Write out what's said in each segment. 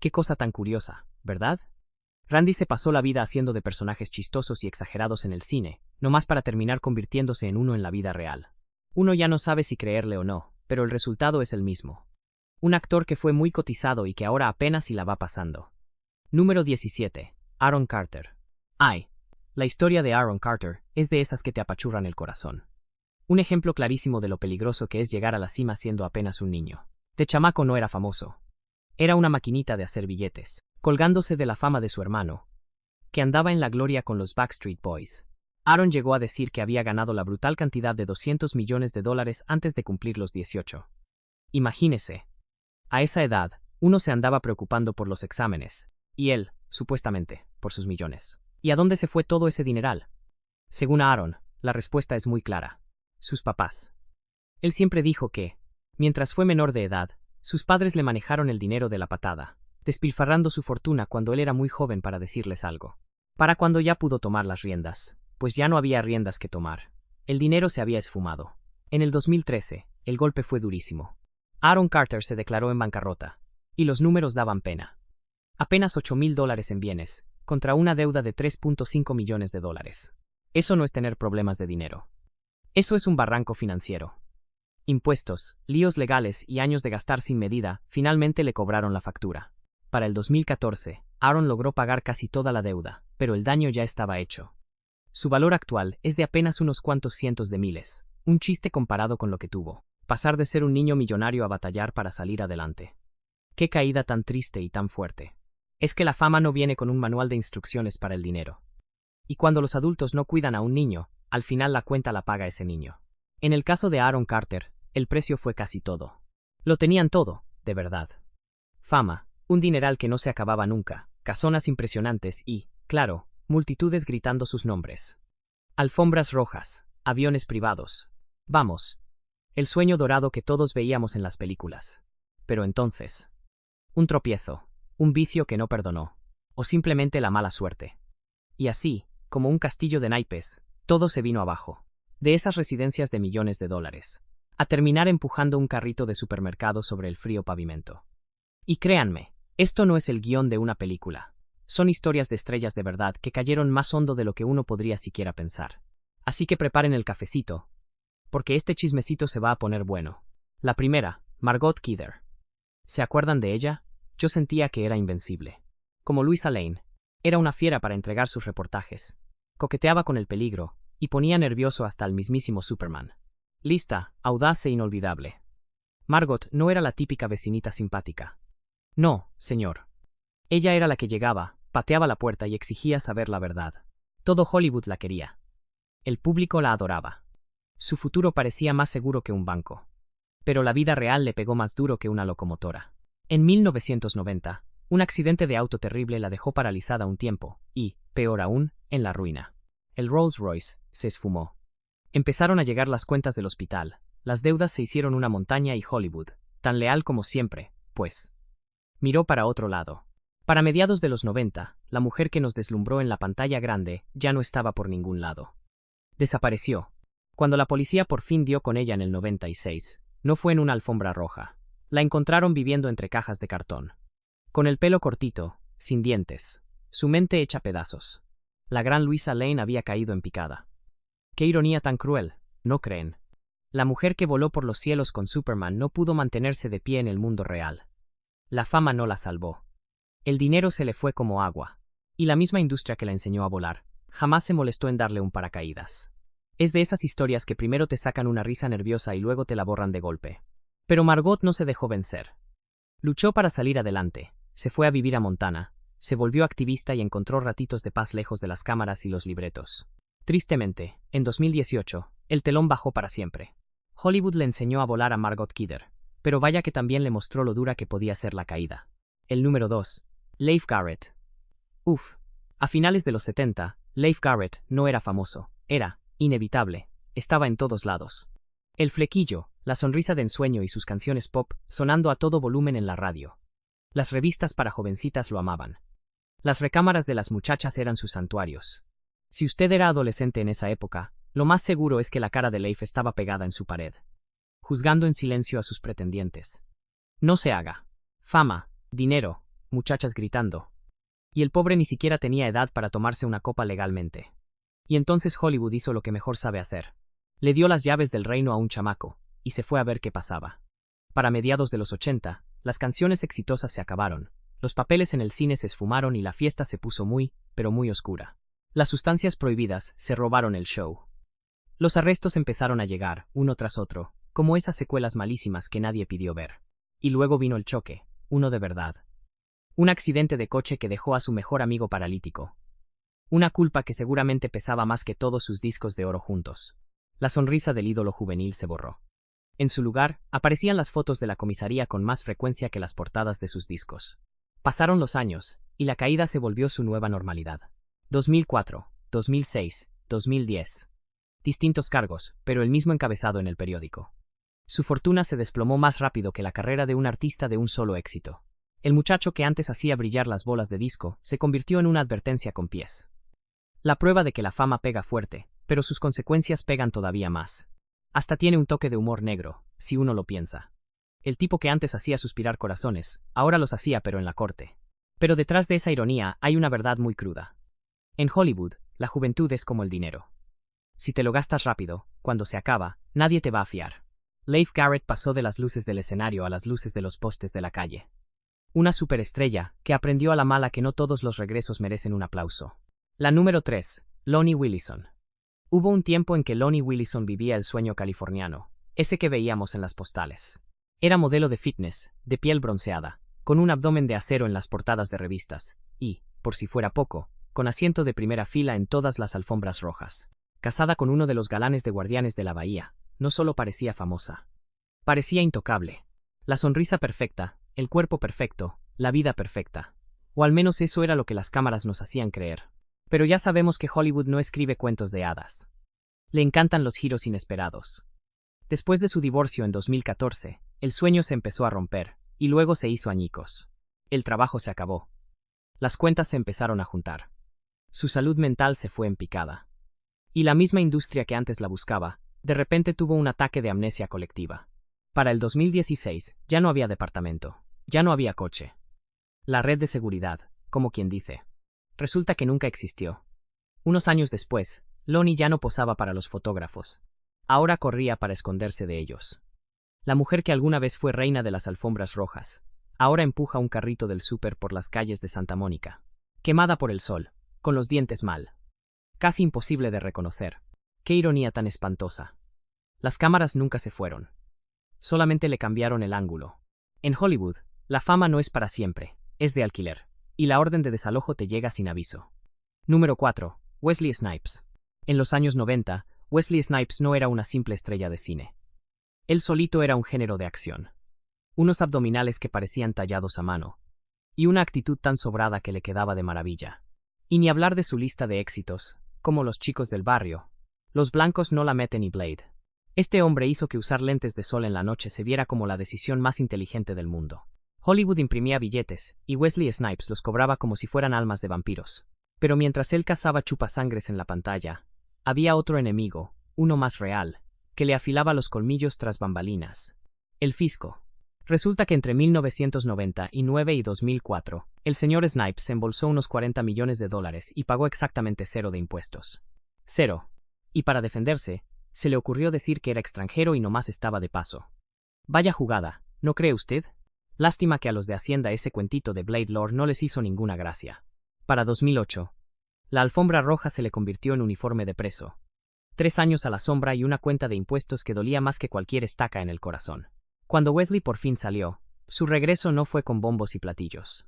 Qué cosa tan curiosa, ¿verdad? Randy se pasó la vida haciendo de personajes chistosos y exagerados en el cine, no más para terminar convirtiéndose en uno en la vida real. Uno ya no sabe si creerle o no, pero el resultado es el mismo. Un actor que fue muy cotizado y que ahora apenas si la va pasando. Número 17. Aaron Carter. Ay, la historia de Aaron Carter es de esas que te apachurran el corazón. Un ejemplo clarísimo de lo peligroso que es llegar a la cima siendo apenas un niño. De chamaco no era famoso. Era una maquinita de hacer billetes, colgándose de la fama de su hermano, que andaba en la gloria con los Backstreet Boys. Aaron llegó a decir que había ganado la brutal cantidad de $200 millones antes de cumplir los 18. Imagínese. A esa edad, uno se andaba preocupando por los exámenes, y él, supuestamente, por sus millones. ¿Y a dónde se fue todo ese dineral? Según Aaron, la respuesta es muy clara. Sus papás. Él siempre dijo que, mientras fue menor de edad, sus padres le manejaron el dinero de la patada, despilfarrando su fortuna cuando él era muy joven para decirles algo. Para cuando ya pudo tomar las riendas, pues ya no había riendas que tomar. El dinero se había esfumado. En el 2013, el golpe fue durísimo. Aaron Carter se declaró en bancarrota, y los números daban pena. Apenas $8,000 en bienes, contra una deuda de $3.5 millones. Eso no es tener problemas de dinero. Eso es un barranco financiero. Impuestos, líos legales y años de gastar sin medida, finalmente le cobraron la factura. Para el 2014, Aaron logró pagar casi toda la deuda, pero el daño ya estaba hecho. Su valor actual es de apenas unos cuantos cientos de miles, un chiste comparado con lo que tuvo. Pasar de ser un niño millonario a batallar para salir adelante. Qué caída tan triste y tan fuerte. Es que la fama no viene con un manual de instrucciones para el dinero. Y cuando los adultos no cuidan a un niño, al final la cuenta la paga ese niño. En el caso de Aaron Carter, el precio fue casi todo. Lo tenían todo, de verdad. Fama, un dineral que no se acababa nunca, casonas impresionantes y, claro, multitudes gritando sus nombres. Alfombras rojas, aviones privados. Vamos. El sueño dorado que todos veíamos en las películas. Pero entonces. Un tropiezo, un vicio que no perdonó, o simplemente la mala suerte. Y así, como un castillo de naipes, todo se vino abajo. De esas residencias de millones de dólares. A terminar empujando un carrito de supermercado sobre el frío pavimento. Y créanme, esto no es el guión de una película. Son historias de estrellas de verdad que cayeron más hondo de lo que uno podría siquiera pensar. Así que preparen el cafecito, porque este chismecito se va a poner bueno. La primera, Margot Kidder. ¿Se acuerdan de ella? Yo sentía que era invencible. Como Louisa Lane, era una fiera para entregar sus reportajes. Coqueteaba con el peligro, y ponía nervioso hasta al mismísimo Superman. Lista, audaz e inolvidable. Margot no era la típica vecinita simpática. No, señor. Ella era la que llegaba, pateaba la puerta y exigía saber la verdad. Todo Hollywood la quería. El público la adoraba. Su futuro parecía más seguro que un banco. Pero la vida real le pegó más duro que una locomotora. En 1990, un accidente de auto terrible la dejó paralizada un tiempo, y, peor aún, en la ruina. El Rolls Royce se esfumó. Empezaron a llegar las cuentas del hospital, las deudas se hicieron una montaña y Hollywood, tan leal como siempre, pues. Miró para otro lado. Para mediados de los 90, la mujer que nos deslumbró en la pantalla grande ya no estaba por ningún lado. Desapareció. Cuando la policía por fin dio con ella en el 96, no fue en una alfombra roja. La encontraron viviendo entre cajas de cartón. Con el pelo cortito, sin dientes, su mente hecha pedazos. La gran Louisa Lane había caído en picada. Qué ironía tan cruel, ¿no creen? La mujer que voló por los cielos con Superman no pudo mantenerse de pie en el mundo real. La fama no la salvó. El dinero se le fue como agua. Y la misma industria que la enseñó a volar, jamás se molestó en darle un paracaídas. Es de esas historias que primero te sacan una risa nerviosa y luego te la borran de golpe. Pero Margot no se dejó vencer. Luchó para salir adelante, se fue a vivir a Montana, se volvió activista y encontró ratitos de paz lejos de las cámaras y los libretos. Tristemente, en 2018, el telón bajó para siempre. Hollywood le enseñó a volar a Margot Kidder, pero vaya que también le mostró lo dura que podía ser la caída. El número 2. Leif Garrett. A finales de los 70, Leif Garrett no era famoso, era inevitable, estaba en todos lados. El flequillo, la sonrisa de ensueño y sus canciones pop sonando a todo volumen en la radio. Las revistas para jovencitas lo amaban. Las recámaras de las muchachas eran sus santuarios. Si usted era adolescente en esa época, lo más seguro es que la cara de Leif estaba pegada en su pared, juzgando en silencio a sus pretendientes. No se haga. Fama, dinero, muchachas gritando. Y el pobre ni siquiera tenía edad para tomarse una copa legalmente. Y entonces Hollywood hizo lo que mejor sabe hacer. Le dio las llaves del reino a un chamaco, y se fue a ver qué pasaba. Para mediados de los 80, las canciones exitosas se acabaron, los papeles en el cine se esfumaron y la fiesta se puso muy, pero muy oscura. Las sustancias prohibidas se robaron el show. Los arrestos empezaron a llegar, uno tras otro, como esas secuelas malísimas que nadie pidió ver. Y luego vino el choque, uno de verdad. Un accidente de coche que dejó a su mejor amigo paralítico. Una culpa que seguramente pesaba más que todos sus discos de oro juntos. La sonrisa del ídolo juvenil se borró. En su lugar, aparecían las fotos de la comisaría con más frecuencia que las portadas de sus discos. Pasaron los años, y la caída se volvió su nueva normalidad. 2004, 2006, 2010. Distintos cargos, pero el mismo encabezado en el periódico. Su fortuna se desplomó más rápido que la carrera de un artista de un solo éxito. El muchacho que antes hacía brillar las bolas de disco se convirtió en una advertencia con pies. La prueba de que la fama pega fuerte, pero sus consecuencias pegan todavía más. Hasta tiene un toque de humor negro, si uno lo piensa. El tipo que antes hacía suspirar corazones, ahora los hacía pero en la corte. Pero detrás de esa ironía hay una verdad muy cruda. En Hollywood, la juventud es como el dinero. Si te lo gastas rápido, cuando se acaba, nadie te va a fiar. Leif Garrett pasó de las luces del escenario a las luces de los postes de la calle. Una superestrella, que aprendió a la mala que no todos los regresos merecen un aplauso. La número 3, Lonnie Willison. Hubo un tiempo en que Lonnie Willison vivía el sueño californiano, ese que veíamos en las postales. Era modelo de fitness, de piel bronceada, con un abdomen de acero en las portadas de revistas, y, por si fuera poco, con asiento de primera fila en todas las alfombras rojas. Casada con uno de los galanes de Guardianes de la Bahía, no solo parecía famosa. Parecía intocable. La sonrisa perfecta, el cuerpo perfecto, la vida perfecta. O al menos eso era lo que las cámaras nos hacían creer. Pero ya sabemos que Hollywood no escribe cuentos de hadas. Le encantan los giros inesperados. Después de su divorcio en 2014, el sueño se empezó a romper, y luego se hizo añicos. El trabajo se acabó. Las cuentas se empezaron a juntar. Su salud mental se fue en picada. Y la misma industria que antes la buscaba, de repente tuvo un ataque de amnesia colectiva. Para el 2016, ya no había departamento, ya no había coche. La red de seguridad, como quien dice. Resulta que nunca existió. Unos años después, Lonnie ya no posaba para los fotógrafos. Ahora corría para esconderse de ellos. La mujer que alguna vez fue reina de las alfombras rojas, ahora empuja un carrito del súper por las calles de Santa Mónica. Quemada por el sol, con los dientes mal. Casi imposible de reconocer. Qué ironía tan espantosa. Las cámaras nunca se fueron. Solamente le cambiaron el ángulo. En Hollywood, la fama no es para siempre, es de alquiler. Y la orden de desalojo te llega sin aviso. Número 4. Wesley Snipes. En los años 90, Wesley Snipes no era una simple estrella de cine. Él solito era un género de acción. Unos abdominales que parecían tallados a mano. Y una actitud tan sobrada que le quedaba de maravilla. Y ni hablar de su lista de éxitos, como Los chicos del barrio. Los blancos no la meten y Blade. Este hombre hizo que usar lentes de sol en la noche se viera como la decisión más inteligente del mundo. Hollywood imprimía billetes, y Wesley Snipes los cobraba como si fueran almas de vampiros. Pero mientras él cazaba chupasangres en la pantalla, había otro enemigo, uno más real, que le afilaba los colmillos tras bambalinas. El fisco. Resulta que entre 1999 y 2004, el señor Snipes embolsó unos $40 millones y pagó exactamente 0 de impuestos. 0. Y para defenderse, se le ocurrió decir que era extranjero y nomás estaba de paso. Vaya jugada, ¿no cree usted? Lástima que a los de Hacienda ese cuentito de Blade Lord no les hizo ninguna gracia. Para 2008, la alfombra roja se le convirtió en uniforme de preso. 3 años a la sombra y una cuenta de impuestos que dolía más que cualquier estaca en el corazón. Cuando Wesley por fin salió, su regreso no fue con bombos y platillos.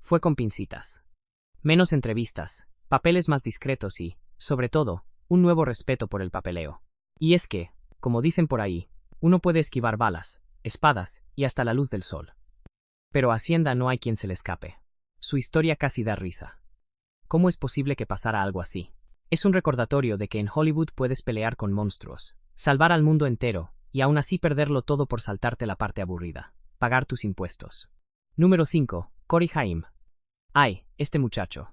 Fue con pincitas. Menos entrevistas, papeles más discretos y, sobre todo, un nuevo respeto por el papeleo. Y es que, como dicen por ahí, uno puede esquivar balas, espadas y hasta la luz del sol. Pero a Hacienda no hay quien se le escape. Su historia casi da risa. ¿Cómo es posible que pasara algo así? Es un recordatorio de que en Hollywood puedes pelear con monstruos, salvar al mundo entero, y aún así perderlo todo por saltarte la parte aburrida, pagar tus impuestos. Número 5. Corey Haim. Ay, este muchacho.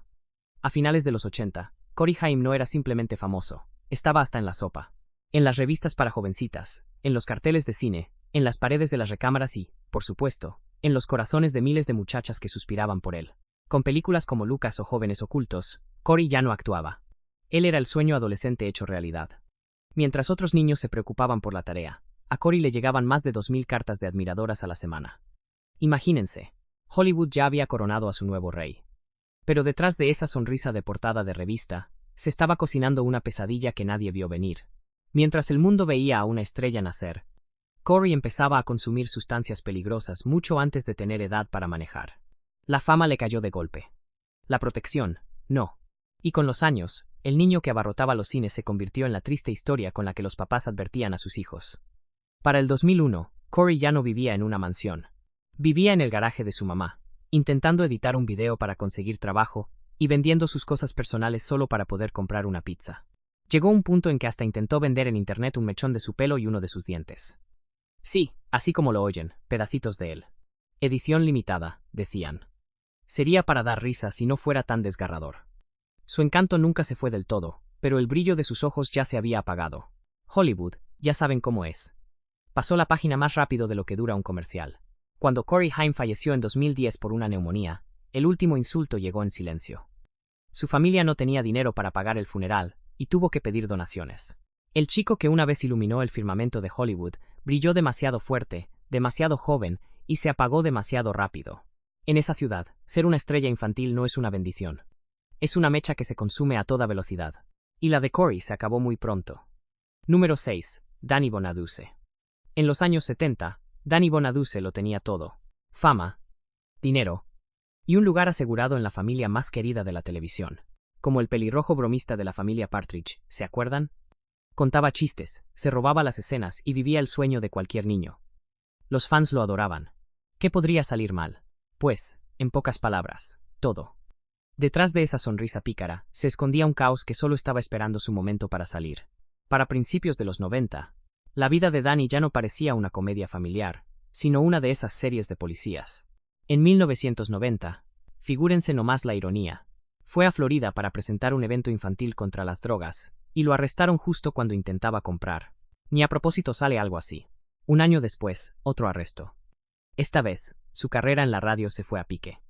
A finales de los 80, Corey Haim no era simplemente famoso, estaba hasta en la sopa. En las revistas para jovencitas, en los carteles de cine, en las paredes de las recámaras y, por supuesto, en los corazones de miles de muchachas que suspiraban por él. Con películas como Lucas o Jóvenes Ocultos, Corey ya no actuaba. Él era el sueño adolescente hecho realidad. Mientras otros niños se preocupaban por la tarea, a Corey le llegaban más de 2000 cartas de admiradoras a la semana. Imagínense, Hollywood ya había coronado a su nuevo rey. Pero detrás de esa sonrisa de portada de revista, se estaba cocinando una pesadilla que nadie vio venir. Mientras el mundo veía a una estrella nacer, Corey empezaba a consumir sustancias peligrosas mucho antes de tener edad para manejar. La fama le cayó de golpe. La protección, no. Y con los años, el niño que abarrotaba los cines se convirtió en la triste historia con la que los papás advertían a sus hijos. Para el 2001, Corey ya no vivía en una mansión. Vivía en el garaje de su mamá, intentando editar un video para conseguir trabajo, y vendiendo sus cosas personales solo para poder comprar una pizza. Llegó un punto en que hasta intentó vender en internet un mechón de su pelo y uno de sus dientes. Sí, así como lo oyen, pedacitos de él. Edición limitada, decían. Sería para dar risa si no fuera tan desgarrador. Su encanto nunca se fue del todo, pero el brillo de sus ojos ya se había apagado. Hollywood, ya saben cómo es. Pasó la página más rápido de lo que dura un comercial. Cuando Corey Haim falleció en 2010 por una neumonía, el último insulto llegó en silencio. Su familia no tenía dinero para pagar el funeral, y tuvo que pedir donaciones. El chico que una vez iluminó el firmamento de Hollywood, brilló demasiado fuerte, demasiado joven, y se apagó demasiado rápido. En esa ciudad, ser una estrella infantil no es una bendición. Es una mecha que se consume a toda velocidad. Y la de Corey se acabó muy pronto. Número 6. Danny Bonaduce. En los años 70, Danny Bonaduce lo tenía todo. Fama, dinero, y un lugar asegurado en la familia más querida de la televisión. Como el pelirrojo bromista de la familia Partridge, ¿se acuerdan? Contaba chistes, se robaba las escenas y vivía el sueño de cualquier niño. Los fans lo adoraban. ¿Qué podría salir mal? Pues, en pocas palabras, todo. Detrás de esa sonrisa pícara, se escondía un caos que solo estaba esperando su momento para salir. Para principios de los 90, la vida de Danny ya no parecía una comedia familiar, sino una de esas series de policías. En 1990, figúrense nomás la ironía, fue a Florida para presentar un evento infantil contra las drogas, y lo arrestaron justo cuando intentaba comprar. Ni a propósito sale algo así. Un año después, otro arresto. Esta vez, su carrera en la radio se fue a pique.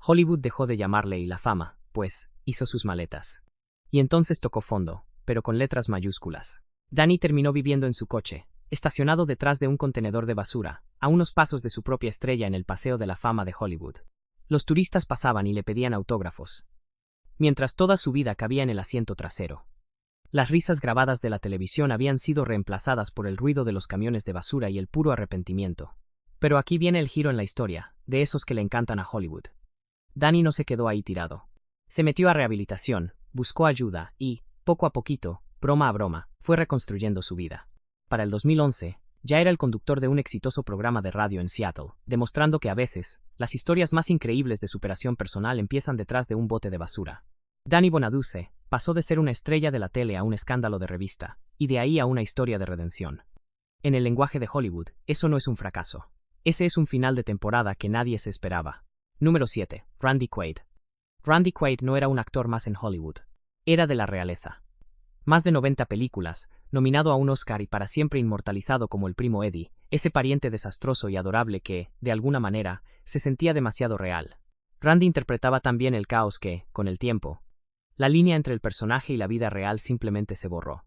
Hollywood dejó de llamarle y la fama, pues, hizo sus maletas. Y entonces tocó fondo, pero con letras mayúsculas. Danny terminó viviendo en su coche, estacionado detrás de un contenedor de basura, a unos pasos de su propia estrella en el Paseo de la Fama de Hollywood. Los turistas pasaban y le pedían autógrafos, mientras toda su vida cabía en el asiento trasero. Las risas grabadas de la televisión habían sido reemplazadas por el ruido de los camiones de basura y el puro arrepentimiento. Pero aquí viene el giro en la historia, de esos que le encantan a Hollywood. Danny no se quedó ahí tirado. Se metió a rehabilitación, buscó ayuda y, poco a poquito, broma a broma, fue reconstruyendo su vida. Para el 2011, ya era el conductor de un exitoso programa de radio en Seattle, demostrando que a veces, las historias más increíbles de superación personal empiezan detrás de un bote de basura. Danny Bonaduce pasó de ser una estrella de la tele a un escándalo de revista, y de ahí a una historia de redención. En el lenguaje de Hollywood, eso no es un fracaso. Ese es un final de temporada que nadie se esperaba. Número 7. Randy Quaid. Randy Quaid no era un actor más en Hollywood. Era de la realeza. Más de 90 películas, nominado a un Oscar y para siempre inmortalizado como el primo Eddie, ese pariente desastroso y adorable que, de alguna manera, se sentía demasiado real. Randy interpretaba tan bien el caos que, con el tiempo, la línea entre el personaje y la vida real simplemente se borró.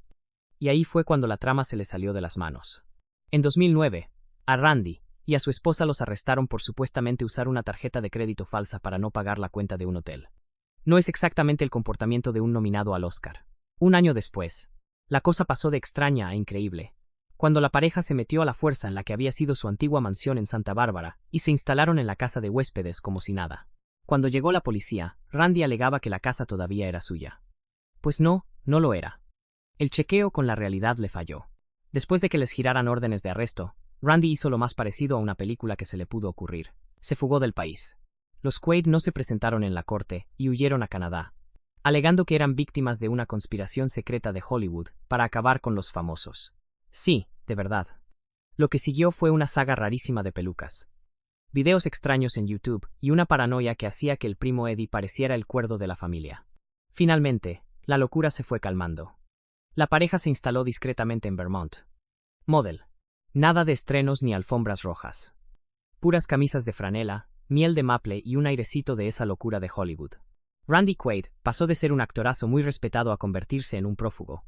Y ahí fue cuando la trama se le salió de las manos. En 2009, a Randy y a su esposa los arrestaron por supuestamente usar una tarjeta de crédito falsa para no pagar la cuenta de un hotel. No es exactamente el comportamiento de un nominado al Oscar. Un año después, la cosa pasó de extraña a increíble, cuando la pareja se metió a la fuerza en la que había sido su antigua mansión en Santa Bárbara y se instalaron en la casa de huéspedes como si nada. Cuando llegó la policía, Randy alegaba que la casa todavía era suya. Pues no, no lo era. El chequeo con la realidad le falló. Después de que les giraran órdenes de arresto, Randy hizo lo más parecido a una película que se le pudo ocurrir. Se fugó del país. Los Quaid no se presentaron en la corte y huyeron a Canadá, alegando que eran víctimas de una conspiración secreta de Hollywood para acabar con los famosos. Sí, de verdad. Lo que siguió fue una saga rarísima de pelucas, videos extraños en YouTube y una paranoia que hacía que el primo Eddie pareciera el cuerdo de la familia. Finalmente, la locura se fue calmando. La pareja se instaló discretamente en Vermont. Model. Nada de estrenos ni alfombras rojas. puras camisas de franela, miel de maple y un airecito de esa locura de Hollywood. Randy Quaid pasó de ser un actorazo muy respetado a convertirse en un prófugo.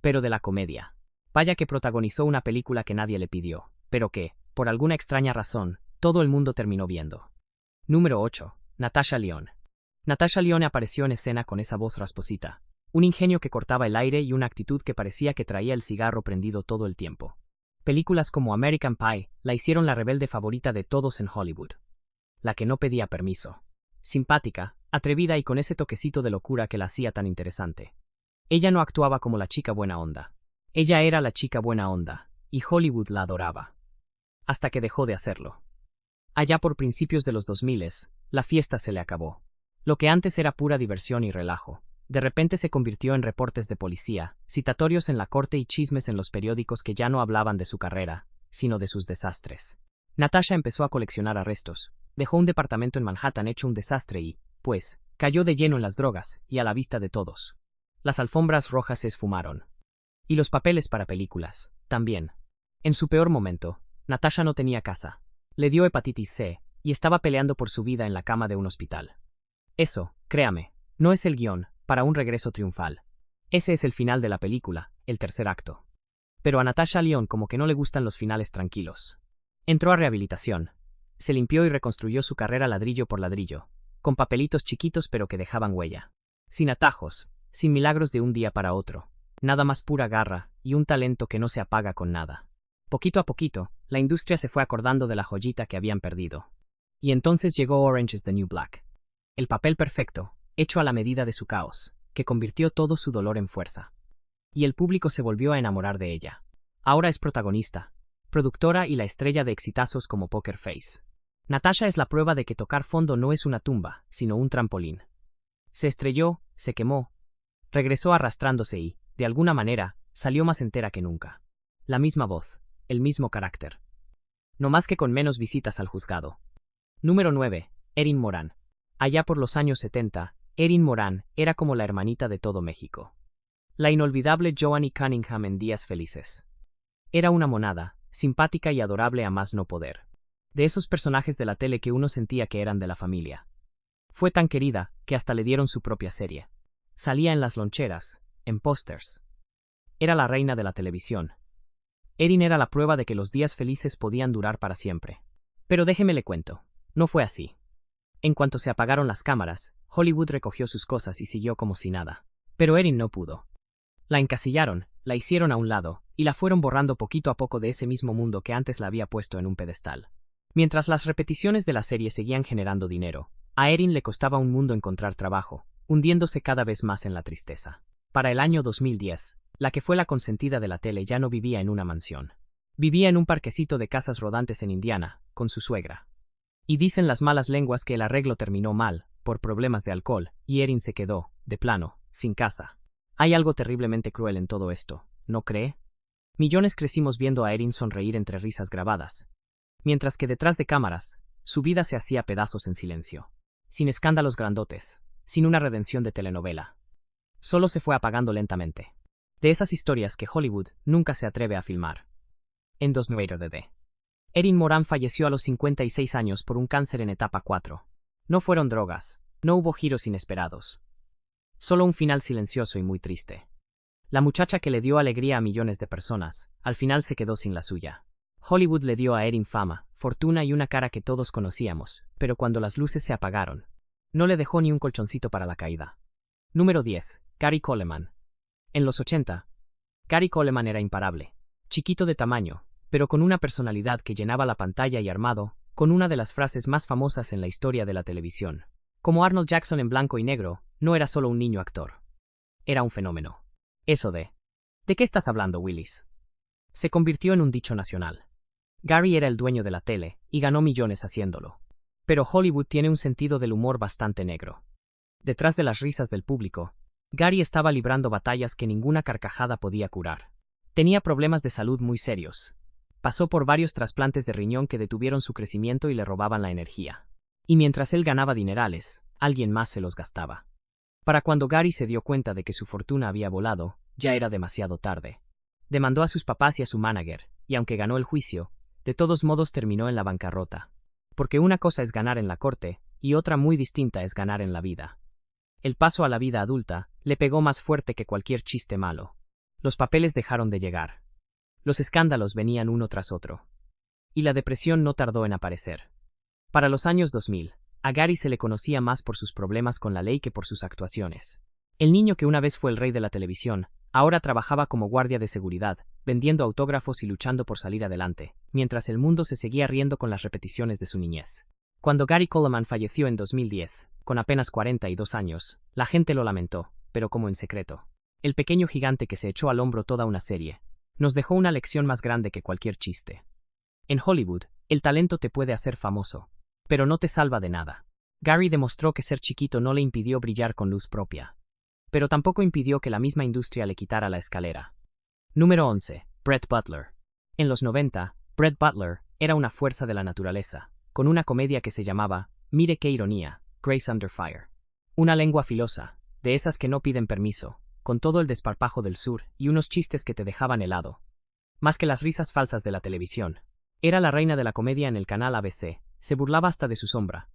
Pero de la comedia. Vaya que protagonizó una película que nadie le pidió, pero que, por alguna extraña razón, todo el mundo terminó viendo. Número 8. Natasha Lyonne. Natasha Lyonne apareció en escena con esa voz rasposita, un ingenio que cortaba el aire y una actitud que parecía que traía el cigarro prendido todo el tiempo. Películas como American Pie la hicieron la rebelde favorita de todos en Hollywood. La que no pedía permiso. Simpática, atrevida y con ese toquecito de locura que la hacía tan interesante. Ella no actuaba como la chica buena onda. Ella era la chica buena onda, y Hollywood la adoraba. Hasta que dejó de hacerlo. Allá por principios de los 2000, la fiesta se le acabó. Lo que antes era pura diversión y relajo, de repente se convirtió en reportes de policía, citatorios en la corte y chismes en los periódicos que ya no hablaban de su carrera, sino de sus desastres. Natasha empezó a coleccionar arrestos, dejó un departamento en Manhattan hecho un desastre y, pues, cayó de lleno en las drogas, y a la vista de todos. Las alfombras rojas se esfumaron. Y los papeles para películas, también. En su peor momento, Natasha no tenía casa. Le dio hepatitis C, y estaba peleando por su vida en la cama de un hospital. Eso, créame, no es el guión para un regreso triunfal. Ese es el final de la película, el tercer acto. Pero a Natasha Lyonne como que no le gustan los finales tranquilos. Entró a rehabilitación. Se limpió y reconstruyó su carrera ladrillo por ladrillo, con papelitos chiquitos pero que dejaban huella. Sin atajos, sin milagros de un día para otro. Nada más pura garra, y un talento que no se apaga con nada. Poquito a poquito, la industria se fue acordando de la joyita que habían perdido. Y entonces llegó Orange is the New Black. El papel perfecto, hecho a la medida de su caos, que convirtió todo su dolor en fuerza. Y el público se volvió a enamorar de ella. Ahora es protagonista, productora y la estrella de exitazos como Poker Face. Natasha es la prueba de que tocar fondo no es una tumba, sino un trampolín. Se estrelló, se quemó, regresó arrastrándose y, de alguna manera, salió más entera que nunca. La misma voz, el mismo carácter. No más que con menos visitas al juzgado. Número 9. Erin Moran. Allá por los años 70, Erin Moran era como la hermanita de todo México. La inolvidable Joanny Cunningham en Días Felices. Era una monada, simpática y adorable a más no poder. De esos personajes de la tele que uno sentía que eran de la familia. Fue tan querida, que hasta le dieron su propia serie. Salía en las loncheras, en pósters. Era la reina de la televisión. Erin era la prueba de que los días felices podían durar para siempre. Pero déjeme le cuento, no fue así. En cuanto se apagaron las cámaras, Hollywood recogió sus cosas y siguió como si nada. Pero Erin no pudo. La encasillaron, la hicieron a un lado, y la fueron borrando poquito a poco de ese mismo mundo que antes la había puesto en un pedestal. Mientras las repeticiones de la serie seguían generando dinero, a Erin le costaba un mundo encontrar trabajo, hundiéndose cada vez más en la tristeza. Para el año 2010, la que fue la consentida de la tele ya no vivía en una mansión. Vivía en un parquecito de casas rodantes en Indiana, con su suegra. Y dicen las malas lenguas que el arreglo terminó mal, por problemas de alcohol, y Erin se quedó, de plano, sin casa. Hay algo terriblemente cruel en todo esto, ¿no cree? Millones crecimos viendo a Erin sonreír entre risas grabadas. Mientras que detrás de cámaras, su vida se hacía pedazos en silencio. Sin escándalos grandotes, sin una redención de telenovela. Solo se fue apagando lentamente. De esas historias que Hollywood nunca se atreve a filmar. En 2000. Erin Moran falleció a los 56 años por un cáncer en etapa 4. No fueron drogas, no hubo giros inesperados. Solo un final silencioso y muy triste. La muchacha que le dio alegría a millones de personas, al final se quedó sin la suya. Hollywood le dio a Erin fama, fortuna y una cara que todos conocíamos, pero cuando las luces se apagaron, no le dejó ni un colchoncito para la caída. Número 10. Gary Coleman. En los 80, Gary Coleman era imparable. Chiquito de tamaño, pero con una personalidad que llenaba la pantalla y armado, con una de las frases más famosas en la historia de la televisión. Como Arnold Jackson en blanco y negro, no era solo un niño actor. Era un fenómeno. Eso de ¿de qué estás hablando, Willis? Se convirtió en un dicho nacional. Gary era el dueño de la tele, y ganó millones haciéndolo. Pero Hollywood tiene un sentido del humor bastante negro. Detrás de las risas del público, Gary estaba librando batallas que ninguna carcajada podía curar. Tenía problemas de salud muy serios. Pasó por varios trasplantes de riñón que detuvieron su crecimiento y le robaban la energía. Y mientras él ganaba dinerales, alguien más se los gastaba. Para cuando Gary se dio cuenta de que su fortuna había volado, ya era demasiado tarde. Demandó a sus papás y a su manager, y aunque ganó el juicio, de todos modos terminó en la bancarrota. Porque una cosa es ganar en la corte, y otra muy distinta es ganar en la vida. El paso a la vida adulta le pegó más fuerte que cualquier chiste malo. Los papeles dejaron de llegar. Los escándalos venían uno tras otro. Y la depresión no tardó en aparecer. Para los años 2000, a Gary se le conocía más por sus problemas con la ley que por sus actuaciones. El niño que una vez fue el rey de la televisión, ahora trabajaba como guardia de seguridad, vendiendo autógrafos y luchando por salir adelante, mientras el mundo se seguía riendo con las repeticiones de su niñez. Cuando Gary Coleman falleció en 2010, con apenas 42 años, la gente lo lamentó, pero como en secreto. El pequeño gigante que se echó al hombro toda una serie, nos dejó una lección más grande que cualquier chiste. En Hollywood, el talento te puede hacer famoso, pero no te salva de nada. Gary demostró que ser chiquito no le impidió brillar con luz propia. Pero tampoco impidió que la misma industria le quitara la escalera. Número 11. Brett Butler. En los 90, Brett Butler era una fuerza de la naturaleza, con una comedia que se llamaba Mire qué ironía, Grace Under Fire. Una lengua filosa, de esas que no piden permiso, con todo el desparpajo del sur y unos chistes que te dejaban helado. Más que las risas falsas de la televisión. Era la reina de la comedia en el canal ABC, se burlaba hasta de su sombra.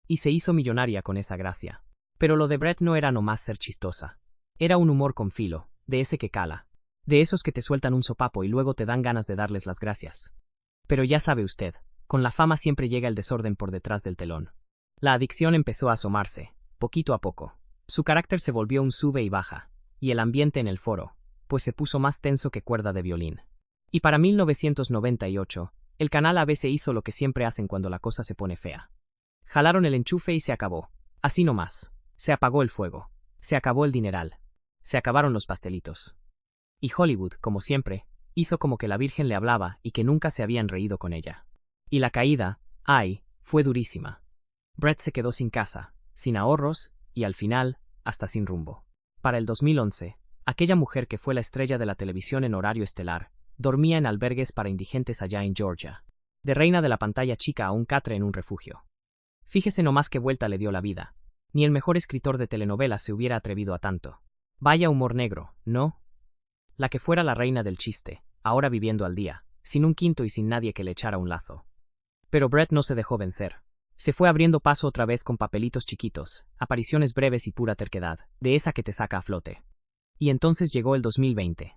Y se hizo millonaria con esa gracia. Pero lo de Brett no era nomás ser chistosa. Era un humor con filo, de ese que cala. De esos que te sueltan un sopapo y luego te dan ganas de darles las gracias. Pero ya sabe usted, con la fama siempre llega el desorden por detrás del telón. La adicción empezó a asomarse, poquito a poco. Su carácter se volvió un sube y baja, y el ambiente en el foro, pues se puso más tenso que cuerda de violín. Y para 1998, el canal ABC hizo lo que siempre hacen cuando la cosa se pone fea. Jalaron el enchufe y se acabó. Así nomás. Se apagó el fuego. Se acabó el dineral. Se acabaron los pastelitos. Y Hollywood, como siempre, hizo como que la Virgen le hablaba y que nunca se habían reído con ella. Y la caída, ay, fue durísima. Brett se quedó sin casa, sin ahorros, y al final, hasta sin rumbo. Para el 2011, aquella mujer que fue la estrella de la televisión en horario estelar, dormía en albergues para indigentes allá en Georgia. De reina de la pantalla chica a un catre en un refugio. Fíjese nomás qué vuelta le dio la vida. Ni el mejor escritor de telenovelas se hubiera atrevido a tanto. Vaya humor negro, ¿no? La que fuera la reina del chiste, ahora viviendo al día, sin un quinto y sin nadie que le echara un lazo. Pero Brett no se dejó vencer. Se fue abriendo paso otra vez con papelitos chiquitos, apariciones breves y pura terquedad, de esa que te saca a flote. Y entonces llegó el 2020.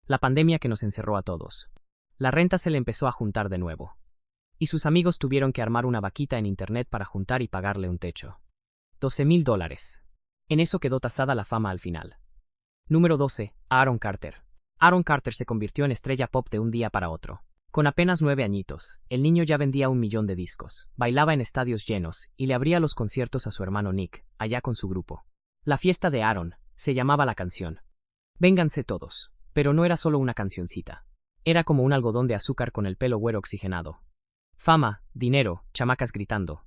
La pandemia que nos encerró a todos. La renta se le empezó a juntar de nuevo. Y sus amigos tuvieron que armar una vaquita en internet para juntar y pagarle un techo. $12,000. En eso quedó tasada la fama al final. Número 12. Aaron Carter. Aaron Carter se convirtió en estrella pop de un día para otro. Con apenas 9 añitos, el niño ya vendía 1 millón de discos, bailaba en estadios llenos y le abría los conciertos a su hermano Nick, allá con su grupo. La fiesta de Aaron, se llamaba la canción. Vénganse todos. Pero no era solo una cancioncita. Era como un algodón de azúcar con el pelo güero oxigenado. Fama, dinero, chamacas gritando.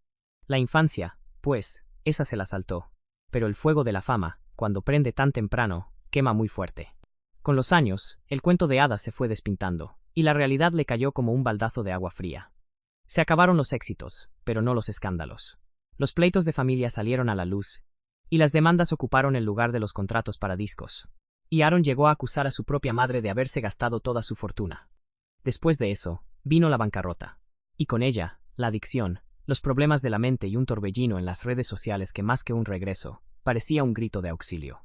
La infancia, pues, esa se la saltó. Pero el fuego de la fama, cuando prende tan temprano, quema muy fuerte. Con los años, el cuento de hadas se fue despintando, y la realidad le cayó como un baldazo de agua fría. Se acabaron los éxitos, pero no los escándalos. Los pleitos de familia salieron a la luz, y las demandas ocuparon el lugar de los contratos para discos. Y Aaron llegó a acusar a su propia madre de haberse gastado toda su fortuna. Después de eso, vino la bancarrota. Y con ella, la adicción, los problemas de la mente y un torbellino en las redes sociales que más que un regreso, parecía un grito de auxilio.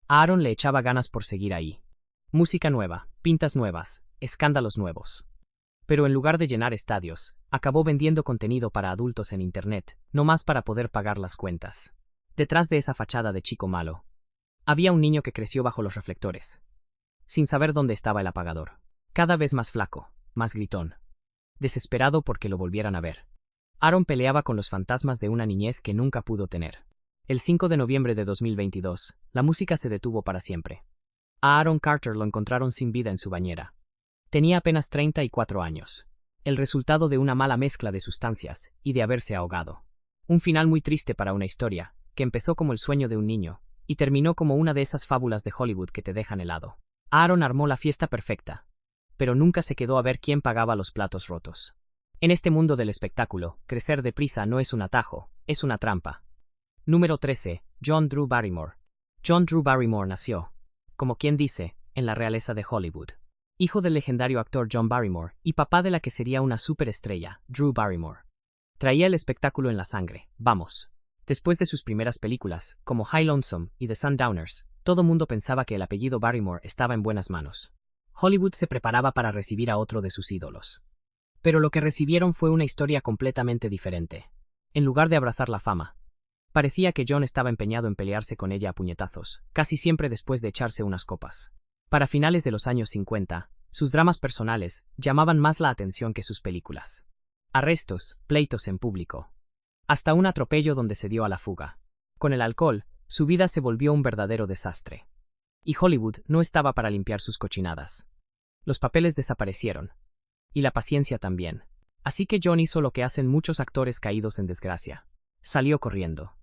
A Aaron le echaba ganas por seguir ahí. Música nueva, pintas nuevas, escándalos nuevos. Pero en lugar de llenar estadios, acabó vendiendo contenido para adultos en internet, no más para poder pagar las cuentas. Detrás de esa fachada de chico malo, había un niño que creció bajo los reflectores, sin saber dónde estaba el apagador. Cada vez más flaco, más gritón. Desesperado porque lo volvieran a ver. Aaron peleaba con los fantasmas de una niñez que nunca pudo tener. El 5 de noviembre de 2022, la música se detuvo para siempre. A Aaron Carter lo encontraron sin vida en su bañera. Tenía apenas 34 años. El resultado de una mala mezcla de sustancias y de haberse ahogado. Un final muy triste para una historia, que empezó como el sueño de un niño, y terminó como una de esas fábulas de Hollywood que te dejan helado. Aaron armó la fiesta perfecta, pero nunca se quedó a ver quién pagaba los platos rotos. En este mundo del espectáculo, crecer deprisa no es un atajo, es una trampa. Número 13. John Drew Barrymore. John Drew Barrymore nació, como quien dice, en la realeza de Hollywood. Hijo del legendario actor John Barrymore y papá de la que sería una superestrella, Drew Barrymore. Traía el espectáculo en la sangre, vamos. Después de sus primeras películas, como High Lonesome y The Sundowners, todo mundo pensaba que el apellido Barrymore estaba en buenas manos. Hollywood se preparaba para recibir a otro de sus ídolos. Pero lo que recibieron fue una historia completamente diferente. En lugar de abrazar la fama, parecía que John estaba empeñado en pelearse con ella a puñetazos, casi siempre después de echarse unas copas. Para finales de los años 50, sus dramas personales llamaban más la atención que sus películas. Arrestos, pleitos en público. Hasta un atropello donde se dio a la fuga. Con el alcohol, su vida se volvió un verdadero desastre. Y Hollywood no estaba para limpiar sus cochinadas. Los papeles desaparecieron. Y la paciencia también. Así que John hizo lo que hacen muchos actores caídos en desgracia. Salió corriendo.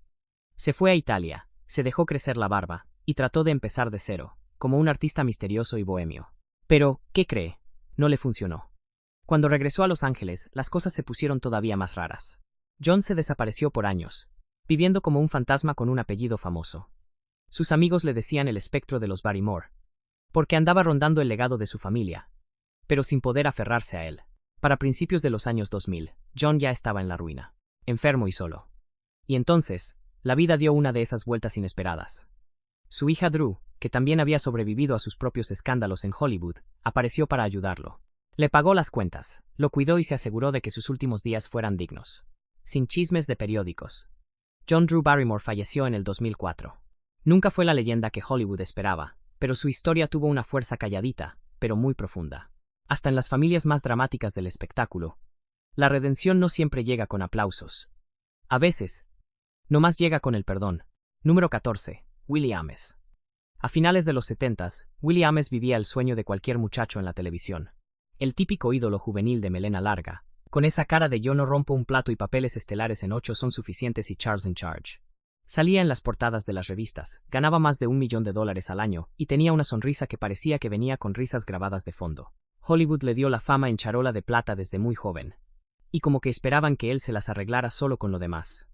Se fue a Italia, se dejó crecer la barba, y trató de empezar de cero, como un artista misterioso y bohemio. Pero, ¿qué cree? No le funcionó. Cuando regresó a Los Ángeles, las cosas se pusieron todavía más raras. John se desapareció por años, viviendo como un fantasma con un apellido famoso. Sus amigos le decían el espectro de los Barrymore, porque andaba rondando el legado de su familia, pero sin poder aferrarse a él. Para principios de los años 2000, John ya estaba en la ruina, enfermo y solo. Y entonces, la vida dio una de esas vueltas inesperadas. Su hija Drew, que también había sobrevivido a sus propios escándalos en Hollywood, apareció para ayudarlo. Le pagó las cuentas, lo cuidó y se aseguró de que sus últimos días fueran dignos. Sin chismes de periódicos. John Drew Barrymore falleció en el 2004. Nunca fue la leyenda que Hollywood esperaba, pero su historia tuvo una fuerza calladita, pero muy profunda. Hasta en las familias más dramáticas del espectáculo, la redención no siempre llega con aplausos. A veces, nomás llega con el perdón. Número 14. Willie Ames. A finales de los 70s, Willie Ames vivía el sueño de cualquier muchacho en la televisión. El típico ídolo juvenil de melena larga, con esa cara de yo no rompo un plato y papeles estelares en 8 son suficientes y Charles in Charge. Salía en las portadas de las revistas, ganaba más de $1 millón al año, y tenía una sonrisa que parecía que venía con risas grabadas de fondo. Hollywood le dio la fama en charola de plata desde muy joven. Y como que esperaban que él se las arreglara solo con lo demás.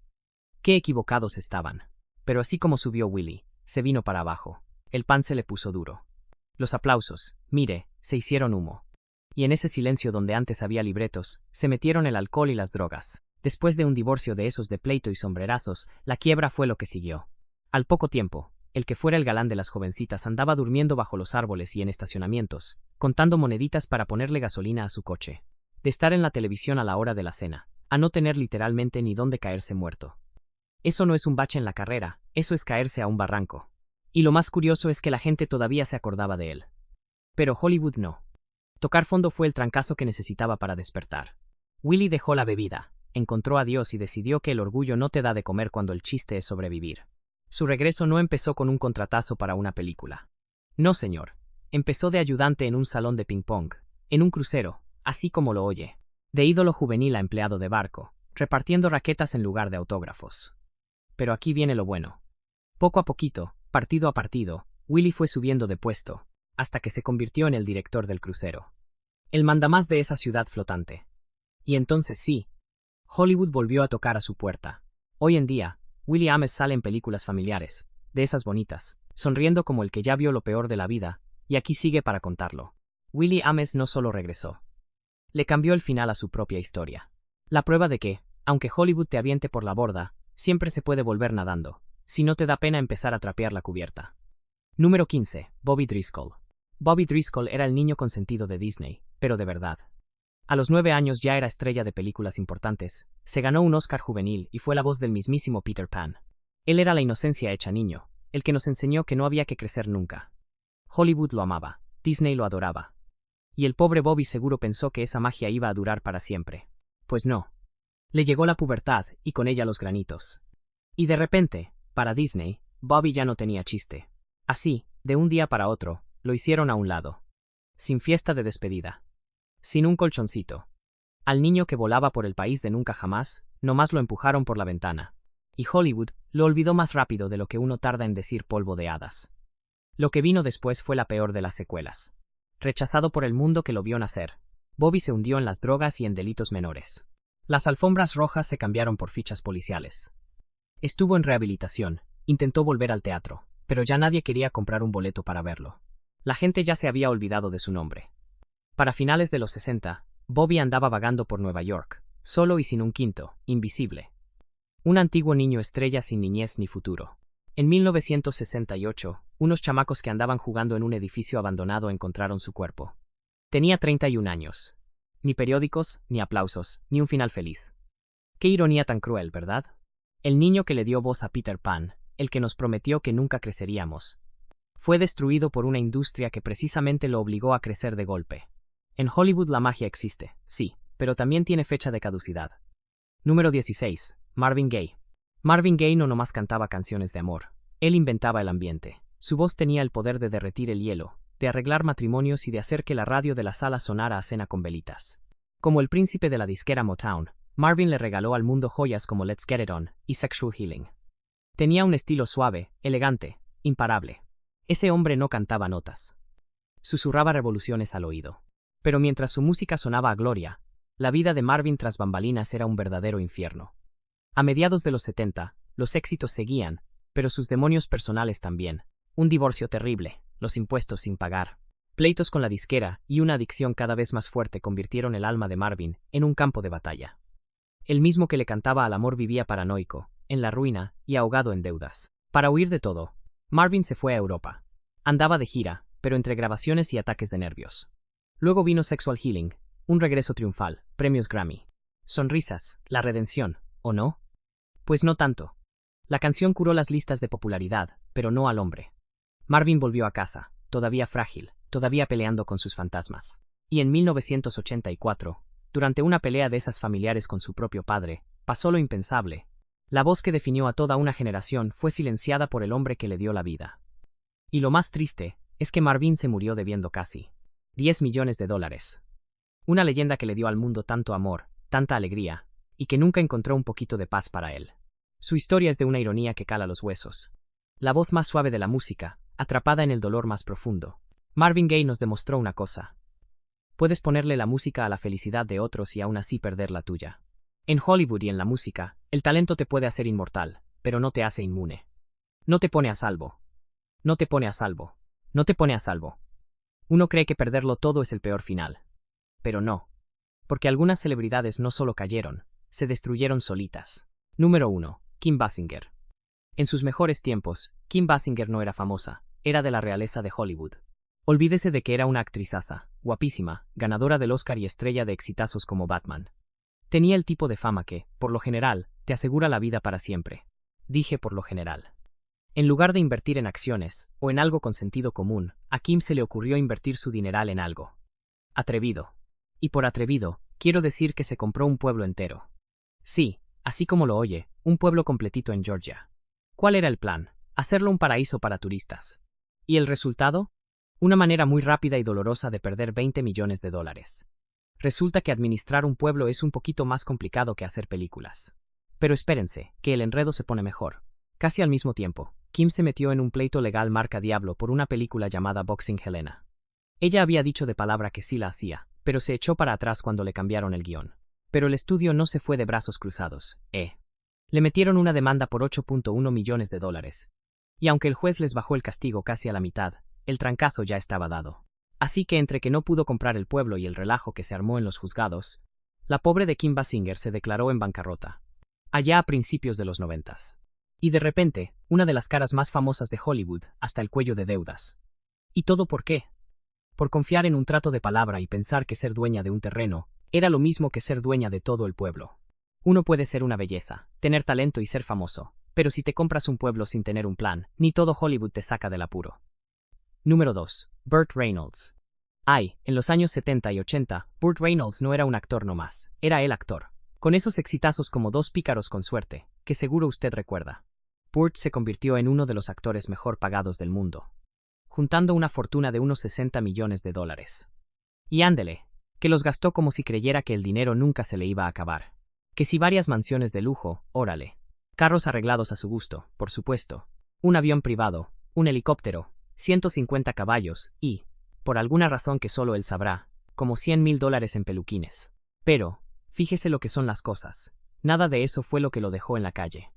Qué equivocados estaban. Pero así como subió Willie, se vino para abajo. El pan se le puso duro. Los aplausos, mire, se hicieron humo. Y en ese silencio donde antes había libretos, se metieron el alcohol y las drogas. Después de un divorcio de esos de pleito y sombrerazos, la quiebra fue lo que siguió. Al poco tiempo, el que fuera el galán de las jovencitas andaba durmiendo bajo los árboles y en estacionamientos, contando moneditas para ponerle gasolina a su coche. De estar en la televisión a la hora de la cena, a no tener literalmente ni dónde caerse muerto. Eso no es un bache en la carrera, eso es caerse a un barranco. Y lo más curioso es que la gente todavía se acordaba de él. Pero Hollywood no. Tocar fondo fue el trancazo que necesitaba para despertar. Willie dejó la bebida, encontró a Dios y decidió que el orgullo no te da de comer cuando el chiste es sobrevivir. Su regreso no empezó con un contratazo para una película. No, señor. Empezó de ayudante en un salón de ping-pong, en un crucero, así como lo oye. De ídolo juvenil a empleado de barco, repartiendo raquetas en lugar de autógrafos. Pero aquí viene lo bueno. Poco a poquito, partido a partido, Willie fue subiendo de puesto, hasta que se convirtió en el director del crucero. El mandamás de esa ciudad flotante. Y entonces sí, Hollywood volvió a tocar a su puerta. Hoy en día, Willie Ames sale en películas familiares, de esas bonitas, sonriendo como el que ya vio lo peor de la vida, y aquí sigue para contarlo. Willie Ames no solo regresó. Le cambió el final a su propia historia. La prueba de que, aunque Hollywood te aviente por la borda, siempre se puede volver nadando, si no te da pena empezar a trapear la cubierta. Número 15. Bobby Driscoll. Bobby Driscoll era el niño consentido de Disney, pero de verdad. A los 9 años ya era estrella de películas importantes, se ganó un Oscar juvenil y fue la voz del mismísimo Peter Pan. Él era la inocencia hecha niño, el que nos enseñó que no había que crecer nunca. Hollywood lo amaba, Disney lo adoraba. Y el pobre Bobby seguro pensó que esa magia iba a durar para siempre. Pues no. Le llegó la pubertad y con ella los granitos. Y de repente, para Disney, Bobby ya no tenía chiste. Así, de un día para otro, lo hicieron a un lado. Sin fiesta de despedida. Sin un colchoncito. Al niño que volaba por el país de nunca jamás, nomás lo empujaron por la ventana. Y Hollywood lo olvidó más rápido de lo que uno tarda en decir polvo de hadas. Lo que vino después fue la peor de las secuelas. Rechazado por el mundo que lo vio nacer, Bobby se hundió en las drogas y en delitos menores. Las alfombras rojas se cambiaron por fichas policiales. Estuvo en rehabilitación, intentó volver al teatro, pero ya nadie quería comprar un boleto para verlo. La gente ya se había olvidado de su nombre. Para finales de los 60, Bobby andaba vagando por Nueva York, Solo y sin un quinto, invisible. Un antiguo niño estrella sin niñez ni futuro. En 1968, unos chamacos que andaban jugando en un edificio abandonado encontraron su cuerpo. Tenía 31 años. Ni periódicos, ni aplausos, ni un final feliz. Qué ironía tan cruel, ¿verdad? El niño que le dio voz a Peter Pan, el que nos prometió que nunca creceríamos, fue destruido por una industria que precisamente lo obligó a crecer de golpe. En Hollywood la magia existe, sí, pero también tiene fecha de caducidad. Número 16. Marvin Gaye. Marvin Gaye no nomás cantaba canciones de amor, él inventaba el ambiente. Su voz tenía el poder de derretir el hielo, de arreglar matrimonios y de hacer que la radio de la sala sonara a cena con velitas. Como el príncipe de la disquera Motown, Marvin le regaló al mundo joyas como Let's Get It On y Sexual Healing. Tenía un estilo suave, elegante, imparable. Ese hombre no cantaba notas. Susurraba revoluciones al oído. Pero mientras su música sonaba a gloria, la vida de Marvin tras bambalinas era un verdadero infierno. A mediados de los 70, los éxitos seguían, pero sus demonios personales también. Un divorcio terrible, los impuestos sin pagar, pleitos con la disquera y una adicción cada vez más fuerte convirtieron el alma de Marvin en un campo de batalla. El mismo que le cantaba al amor vivía paranoico, en la ruina y ahogado en deudas. Para huir de todo, Marvin se fue a Europa. Andaba de gira, pero entre grabaciones y ataques de nervios. Luego vino Sexual Healing, un regreso triunfal, premios Grammy. Sonrisas, la redención, ¿o no? Pues no tanto. La canción curó las listas de popularidad, pero no al hombre. Marvin volvió a casa, todavía frágil, todavía peleando con sus fantasmas. Y en 1984, durante una pelea de esas familiares con su propio padre, pasó lo impensable. La voz que definió a toda una generación fue silenciada por el hombre que le dio la vida. Y lo más triste, es que Marvin se murió debiendo casi $10 millones. Una leyenda que le dio al mundo tanto amor, tanta alegría, y que nunca encontró un poquito de paz para él. Su historia es de una ironía que cala los huesos. La voz más suave de la música, atrapada en el dolor más profundo. Marvin Gaye nos demostró una cosa. Puedes ponerle la música a la felicidad de otros y aún así perder la tuya. En Hollywood y en la música, el talento te puede hacer inmortal, pero no te hace inmune. No te pone a salvo. No te pone a salvo. No te pone a salvo. Uno cree que perderlo todo es el peor final. Pero no. Porque algunas celebridades no solo cayeron, se destruyeron solitas. Número 1. Kim Basinger. En sus mejores tiempos, Kim Basinger no era famosa, era de la realeza de Hollywood. Olvídese de que era una actrizaza, guapísima, ganadora del Oscar y estrella de exitazos como Batman. Tenía el tipo de fama que, por lo general, te asegura la vida para siempre. Dije por lo general. En lugar de invertir en acciones, o en algo con sentido común, a Kim se le ocurrió invertir su dineral en algo atrevido. Y por atrevido, quiero decir que se compró un pueblo entero. Sí, así como lo oye, un pueblo completito en Georgia. ¿Cuál era el plan? Hacerlo un paraíso para turistas. ¿Y el resultado? Una manera muy rápida y dolorosa de perder $20 millones. Resulta que administrar un pueblo es un poquito más complicado que hacer películas. Pero espérense, que el enredo se pone mejor. Casi al mismo tiempo, Kim se metió en un pleito legal marca Diablo por una película llamada Boxing Helena. Ella había dicho de palabra que sí la hacía, pero se echó para atrás cuando le cambiaron el guión. Pero el estudio no se fue de brazos cruzados, Le metieron una demanda por $8.1 millones. Y aunque el juez les bajó el castigo casi a la mitad, el trancazo ya estaba dado. Así que entre que no pudo comprar el pueblo y el relajo que se armó en los juzgados, la pobre de Kim Basinger se declaró en bancarrota. Allá a principios de los 90. Y de repente, una de las caras más famosas de Hollywood, hasta el cuello de deudas. ¿Y todo por qué? Por confiar en un trato de palabra y pensar que ser dueña de un terreno era lo mismo que ser dueña de todo el pueblo. Uno puede ser una belleza, tener talento y ser famoso, pero si te compras un pueblo sin tener un plan, ni todo Hollywood te saca del apuro. Número 2. Burt Reynolds. En los años 70 y 80, Burt Reynolds no era un actor nomás, era el actor. Con esos exitazos como Dos pícaros con suerte, que seguro usted recuerda. Burt se convirtió en uno de los actores mejor pagados del mundo, juntando una fortuna de unos $60 millones. Y ándele, que los gastó como si creyera que el dinero nunca se le iba a acabar. Que si varias mansiones de lujo, órale. Carros arreglados a su gusto, por supuesto. Un avión privado, un helicóptero, 150 caballos y, por alguna razón que solo él sabrá, como $100,000 en peluquines. Pero, fíjese lo que son las cosas. Nada de eso fue lo que lo dejó en la calle.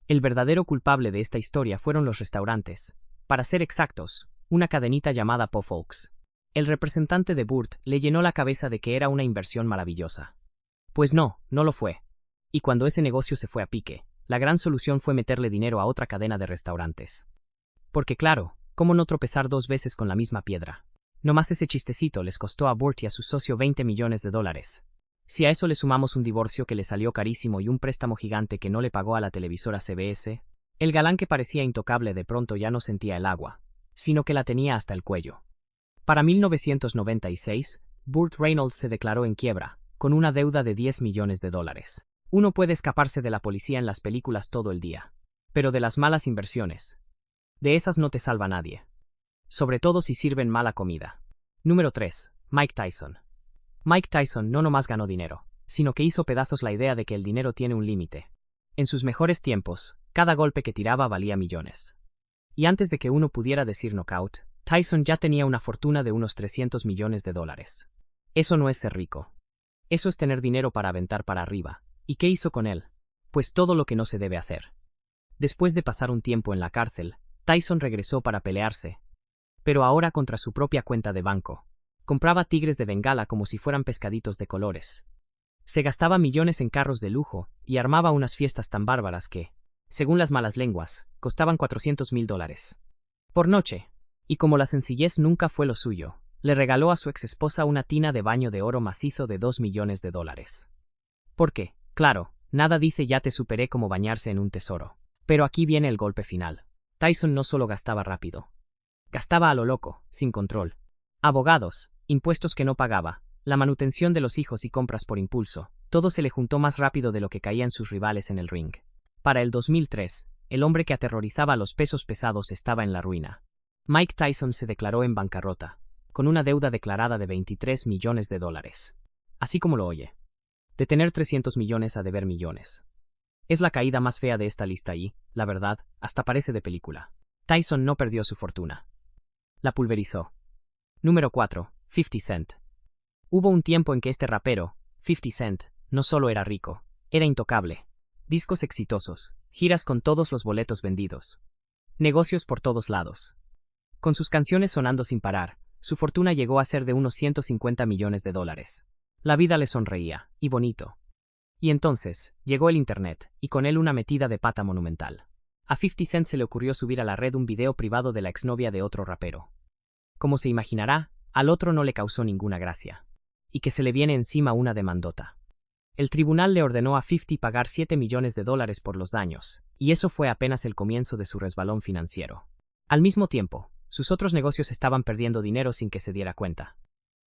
El verdadero culpable de esta historia fueron los restaurantes. Para ser exactos, una cadenita llamada Po Folks. El representante de Burt le llenó la cabeza de que era una inversión maravillosa. Pues no, no lo fue. Y cuando ese negocio se fue a pique, la gran solución fue meterle dinero a otra cadena de restaurantes. Porque claro, ¿cómo no tropezar 2 veces con la misma piedra? Nomás ese chistecito les costó a Burt y a su socio $20 millones. Si a eso le sumamos un divorcio que le salió carísimo y un préstamo gigante que no le pagó a la televisora CBS, el galán que parecía intocable de pronto ya no sentía el agua, sino que la tenía hasta el cuello. Para 1996, Burt Reynolds se declaró en quiebra, con una deuda de $10 millones. Uno puede escaparse de la policía en las películas todo el día, pero de las malas inversiones, de esas no te salva nadie. Sobre todo si sirven mala comida. Número 3. Mike Tyson. Mike Tyson no nomás ganó dinero, sino que hizo pedazos la idea de que el dinero tiene un límite. En sus mejores tiempos, cada golpe que tiraba valía millones. Y antes de que uno pudiera decir knockout, Tyson ya tenía una fortuna de unos $300 millones. Eso no es ser rico. Eso es tener dinero para aventar para arriba. ¿Y qué hizo con él? Pues todo lo que no se debe hacer. Después de pasar un tiempo en la cárcel, Tyson regresó para pelearse. Pero ahora contra su propia cuenta de banco. Compraba tigres de Bengala como si fueran pescaditos de colores. Se gastaba millones en carros de lujo, y armaba unas fiestas tan bárbaras que, según las malas lenguas, costaban $400,000 por noche. Y como la sencillez nunca fue lo suyo, le regaló a su exesposa una tina de baño de oro macizo de $2 millones. Porque, claro, nada dice ya te superé como bañarse en un tesoro. Pero aquí viene el golpe final. Tyson no solo gastaba rápido. Gastaba a lo loco, sin control. Abogados, impuestos que no pagaba, la manutención de los hijos y compras por impulso, todo se le juntó más rápido de lo que caían sus rivales en el ring. Para el 2003, el hombre que aterrorizaba a los pesos pesados estaba en la ruina. Mike Tyson se declaró en bancarrota, con una deuda declarada de $23 millones. Así como lo oye. De tener 300 millones a deber millones. Es la caída más fea de esta lista y, la verdad, hasta parece de película. Tyson no perdió su fortuna. La pulverizó. Número 4. 50 Cent. Hubo un tiempo en que este rapero, 50 Cent, no solo era rico, era intocable. Discos exitosos, giras con todos los boletos vendidos. Negocios por todos lados. Con sus canciones sonando sin parar, su fortuna llegó a ser de unos $150 millones. La vida le sonreía, y bonito. Y entonces, llegó el internet, y con él una metida de pata monumental. A 50 Cent se le ocurrió subir a la red un video privado de la exnovia de otro rapero. Como se imaginará, al otro no le causó ninguna gracia. Y que se le viene encima una demandota. El tribunal le ordenó a 50 pagar $7 millones por los daños, y eso fue apenas el comienzo de su resbalón financiero. Al mismo tiempo, sus otros negocios estaban perdiendo dinero sin que se diera cuenta.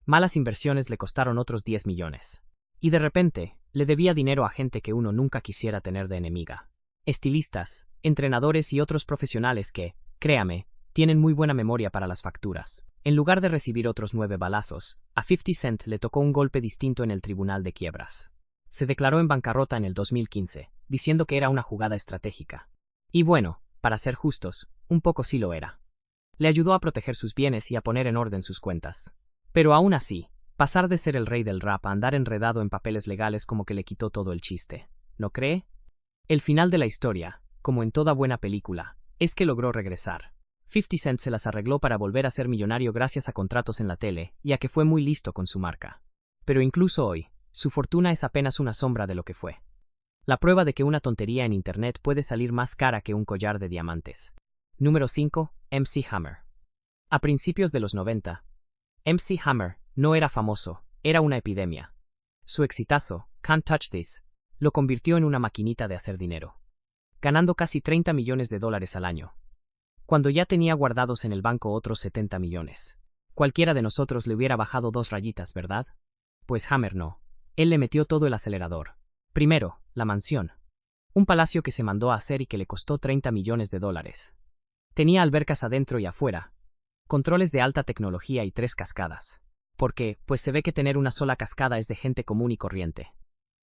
Malas inversiones le costaron otros 10 millones. Y de repente, le debía dinero a gente que uno nunca quisiera tener de enemiga. Estilistas, entrenadores y otros profesionales que, créame, tienen muy buena memoria para las facturas. En lugar de recibir otros 9 balazos, a 50 Cent le tocó un golpe distinto en el Tribunal de Quiebras. Se declaró en bancarrota en el 2015, diciendo que era una jugada estratégica. Y bueno, para ser justos, un poco sí lo era. Le ayudó a proteger sus bienes y a poner en orden sus cuentas. Pero aún así, pasar de ser el rey del rap a andar enredado en papeles legales como que le quitó todo el chiste, ¿no cree? El final de la historia, como en toda buena película, es que logró regresar. 50 Cent se las arregló para volver a ser millonario gracias a contratos en la tele y a que fue muy listo con su marca. Pero incluso hoy, su fortuna es apenas una sombra de lo que fue. La prueba de que una tontería en internet puede salir más cara que un collar de diamantes. Número 5. MC Hammer. A principios de los 90, MC Hammer no era famoso, era una epidemia. Su exitazo, Can't Touch This, lo convirtió en una maquinita de hacer dinero. Ganando casi $30 millones al año. Cuando ya tenía guardados en el banco otros 70 millones. Cualquiera de nosotros le hubiera bajado 2 rayitas, ¿verdad? Pues Hammer no. Él le metió todo el acelerador. Primero, la mansión. Un palacio que se mandó a hacer y que le costó $30 millones. Tenía albercas adentro y afuera. Controles de alta tecnología y 3 cascadas. Porque, pues se ve que tener una sola cascada es de gente común y corriente.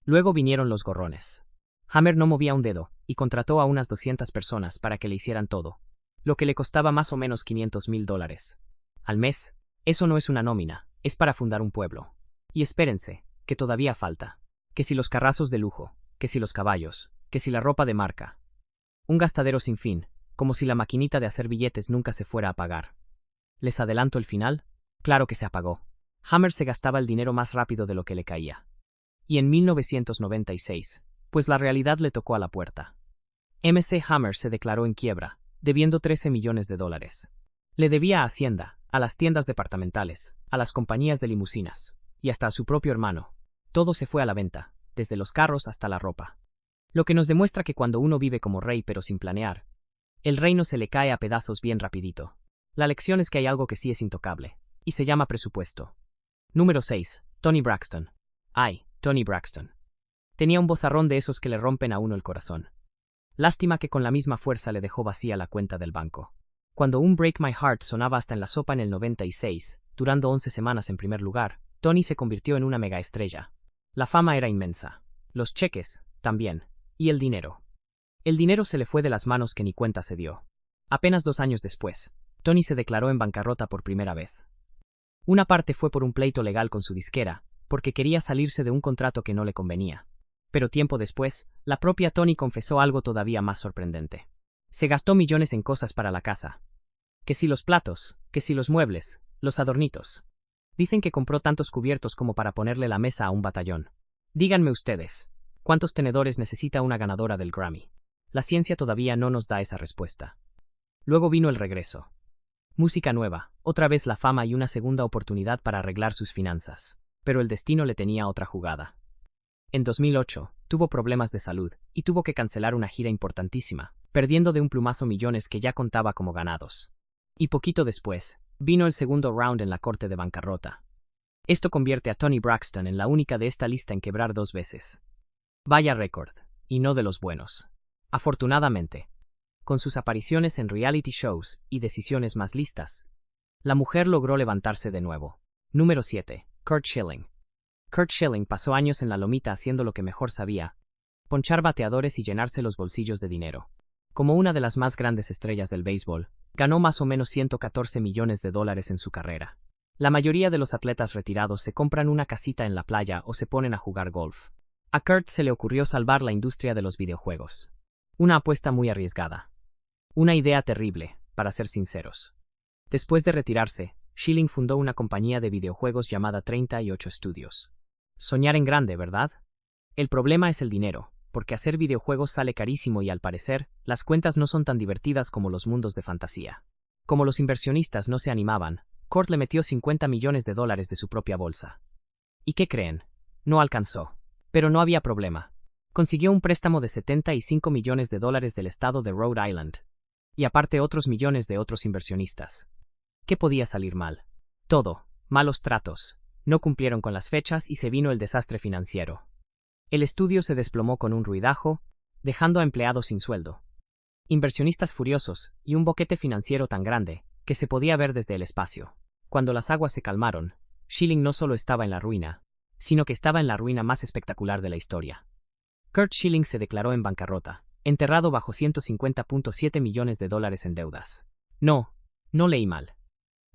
Luego vinieron los gorrones. Hammer no movía un dedo, y contrató a unas 200 personas para que le hicieran todo. Lo que le costaba más o menos $500,000 al mes. Eso no es una nómina, es para fundar un pueblo. Y espérense, que todavía falta. Que si los carrazos de lujo, que si los caballos, que si la ropa de marca. Un gastadero sin fin, como si la maquinita de hacer billetes nunca se fuera a apagar. ¿Les adelanto el final? Claro que se apagó. Hammer se gastaba el dinero más rápido de lo que le caía. Y en 1996, pues la realidad le tocó a la puerta. MC Hammer se declaró en quiebra, debiendo 13 millones de dólares. Le debía a Hacienda, a las tiendas departamentales, a las compañías de limusinas, y hasta a su propio hermano. Todo se fue a la venta, desde los carros hasta la ropa. Lo que nos demuestra que cuando uno vive como rey pero sin planear, el reino se le cae a pedazos bien rapidito. La lección es que hay algo que sí es intocable, y se llama presupuesto. Número 6. Toni Braxton. Ay, Toni Braxton. Tenía un vozarrón de esos que le rompen a uno el corazón. Lástima que con la misma fuerza le dejó vacía la cuenta del banco. Cuando un Break My Heart sonaba hasta en la sopa en el 96, durando 11 semanas en primer lugar, Toni se convirtió en una megaestrella. La fama era inmensa. Los cheques, también. Y el dinero. El dinero se le fue de las manos que ni cuenta se dio. Apenas 2 años después, Toni se declaró en bancarrota por primera vez. Una parte fue por un pleito legal con su disquera, porque quería salirse de un contrato que no le convenía. Pero tiempo después, la propia Toni confesó algo todavía más sorprendente. Se gastó millones en cosas para la casa. Que si los platos, que si los muebles, los adornitos. Dicen que compró tantos cubiertos como para ponerle la mesa a un batallón. Díganme ustedes, ¿cuántos tenedores necesita una ganadora del Grammy? La ciencia todavía no nos da esa respuesta. Luego vino el regreso. Música nueva, otra vez la fama y una segunda oportunidad para arreglar sus finanzas. Pero el destino le tenía otra jugada. En 2008, tuvo problemas de salud, y tuvo que cancelar una gira importantísima, perdiendo de un plumazo millones que ya contaba como ganados. Y poquito después, vino el segundo round en la corte de bancarrota. Esto convierte a Toni Braxton en la única de esta lista en quebrar 2 veces. Vaya récord, y no de los buenos. Afortunadamente, con sus apariciones en reality shows y decisiones más listas, la mujer logró levantarse de nuevo. Número 7. Curt Schilling. Curt Schilling pasó años en la lomita haciendo lo que mejor sabía, ponchar bateadores y llenarse los bolsillos de dinero. Como una de las más grandes estrellas del béisbol, ganó más o menos 114 millones de dólares en su carrera. La mayoría de los atletas retirados se compran una casita en la playa o se ponen a jugar golf. A Curt se le ocurrió salvar la industria de los videojuegos. Una apuesta muy arriesgada. Una idea terrible, para ser sinceros. Después de retirarse, Schilling fundó una compañía de videojuegos llamada 38 Studios. Soñar en grande, ¿verdad? El problema es el dinero, porque hacer videojuegos sale carísimo y al parecer, las cuentas no son tan divertidas como los mundos de fantasía. Como los inversionistas no se animaban, Curt le metió 50 millones de dólares de su propia bolsa. ¿Y qué creen? No alcanzó. Pero no había problema. Consiguió un préstamo de 75 millones de dólares del estado de Rhode Island. Y aparte otros millones de otros inversionistas. ¿Qué podía salir mal? Todo, malos tratos, no cumplieron con las fechas y se vino el desastre financiero. El estudio se desplomó con un ruidajo, dejando a empleados sin sueldo. Inversionistas furiosos, y un boquete financiero tan grande, que se podía ver desde el espacio. Cuando las aguas se calmaron, Schilling no solo estaba en la ruina, sino que estaba en la ruina más espectacular de la historia. Curt Schilling se declaró en bancarrota, enterrado bajo 150.7 millones de dólares en deudas. No leí mal.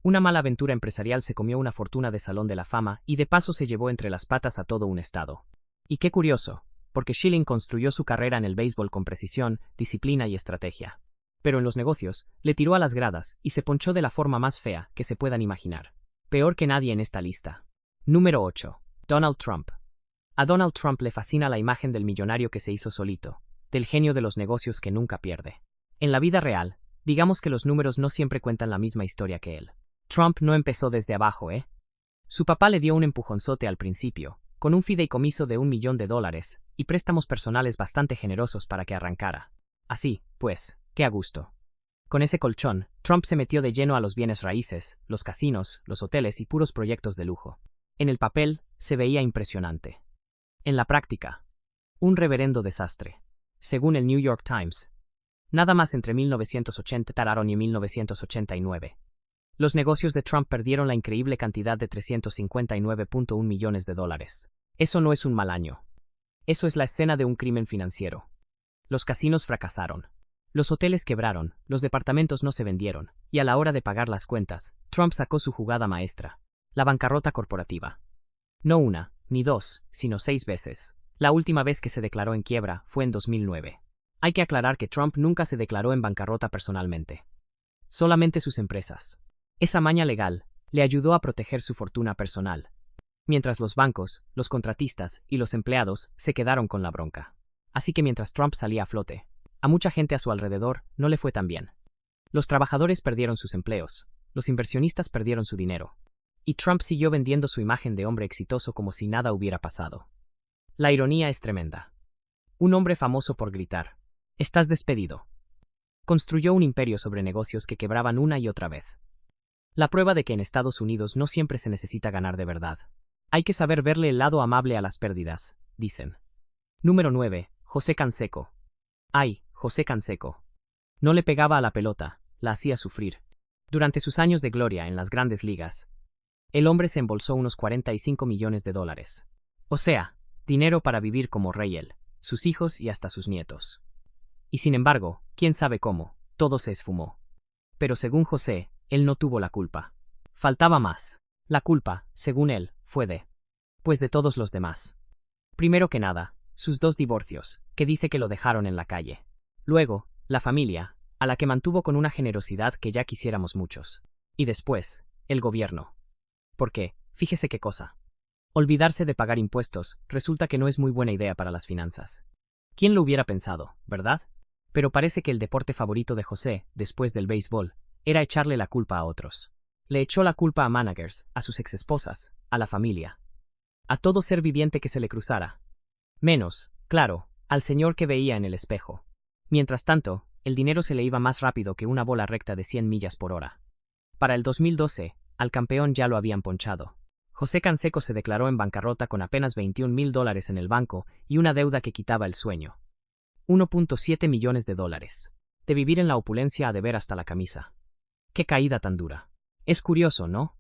Una mala aventura empresarial se comió una fortuna de Salón de la Fama y de paso se llevó entre las patas a todo un estado. Y qué curioso, porque Schilling construyó su carrera en el béisbol con precisión, disciplina y estrategia. Pero en los negocios, le tiró a las gradas y se ponchó de la forma más fea que se puedan imaginar. Peor que nadie en esta lista. Número 8. Donald Trump. A Donald Trump le fascina la imagen del millonario que se hizo solito, del genio de los negocios que nunca pierde. En la vida real, digamos que los números no siempre cuentan la misma historia que él. Trump no empezó desde abajo, ¿eh? Su papá le dio un empujonzote al principio, con un fideicomiso de $1 millón y préstamos personales bastante generosos para que arrancara. Así, pues, qué a gusto. Con ese colchón, Trump se metió de lleno a los bienes raíces, los casinos, los hoteles y puros proyectos de lujo. En el papel, se veía impresionante. En la práctica, un reverendo desastre. Según el New York Times, nada más entre 1980 y 1989. Los negocios de Trump perdieron la increíble cantidad de 359.1 millones de dólares. Eso no es un mal año. Eso es la escena de un crimen financiero. Los casinos fracasaron. Los hoteles quebraron, los departamentos no se vendieron, y a la hora de pagar las cuentas, Trump sacó su jugada maestra. La bancarrota corporativa. No una, ni dos, sino 6 veces. La última vez que se declaró en quiebra fue en 2009. Hay que aclarar que Trump nunca se declaró en bancarrota personalmente. Solamente sus empresas. Esa maña legal le ayudó a proteger su fortuna personal. mientras los bancos, los contratistas y los empleados se quedaron con la bronca. Así que mientras Trump salía a flote, a mucha gente a su alrededor no le fue tan bien. Los trabajadores perdieron sus empleos, los inversionistas perdieron su dinero, y Trump siguió vendiendo su imagen de hombre exitoso como si nada hubiera pasado. La ironía es tremenda. Un hombre famoso por gritar, «Estás despedido», construyó un imperio sobre negocios que quebraban una y otra vez. La prueba de que en Estados Unidos no siempre se necesita ganar de verdad. Hay que saber verle el lado amable a las pérdidas, dicen. Número 9. José Canseco. Ay, José Canseco. No le pegaba a la pelota, la hacía sufrir. Durante sus años de gloria en las grandes ligas, el hombre se embolsó unos 45 millones de dólares. O sea, dinero para vivir como rey él, sus hijos y hasta sus nietos. Y sin embargo, quién sabe cómo, todo se esfumó. Pero según José, él no tuvo la culpa. Faltaba más. La culpa, según él, fue pues de todos los demás. Primero que nada, sus 2 divorcios, que dice que lo dejaron en la calle. Luego, la familia, a la que mantuvo con una generosidad que ya quisiéramos muchos. Y después, el gobierno. Porque, fíjese qué cosa. Olvidarse de pagar impuestos, resulta que no es muy buena idea para las finanzas. ¿Quién lo hubiera pensado, verdad? Pero parece que el deporte favorito de José, después del béisbol, era echarle la culpa a otros. Le echó la culpa a managers, a sus exesposas, a la familia. A todo ser viviente que se le cruzara. Menos, claro, al señor que veía en el espejo. Mientras tanto, el dinero se le iba más rápido que una bola recta de 100 millas por hora. Para el 2012, al campeón ya lo habían ponchado. José Canseco se declaró en bancarrota con apenas $21,000 en el banco y una deuda que quitaba el sueño. 1.7 millones de dólares. De vivir en la opulencia a deber hasta la camisa. ¡Qué caída tan dura! Es curioso, ¿no?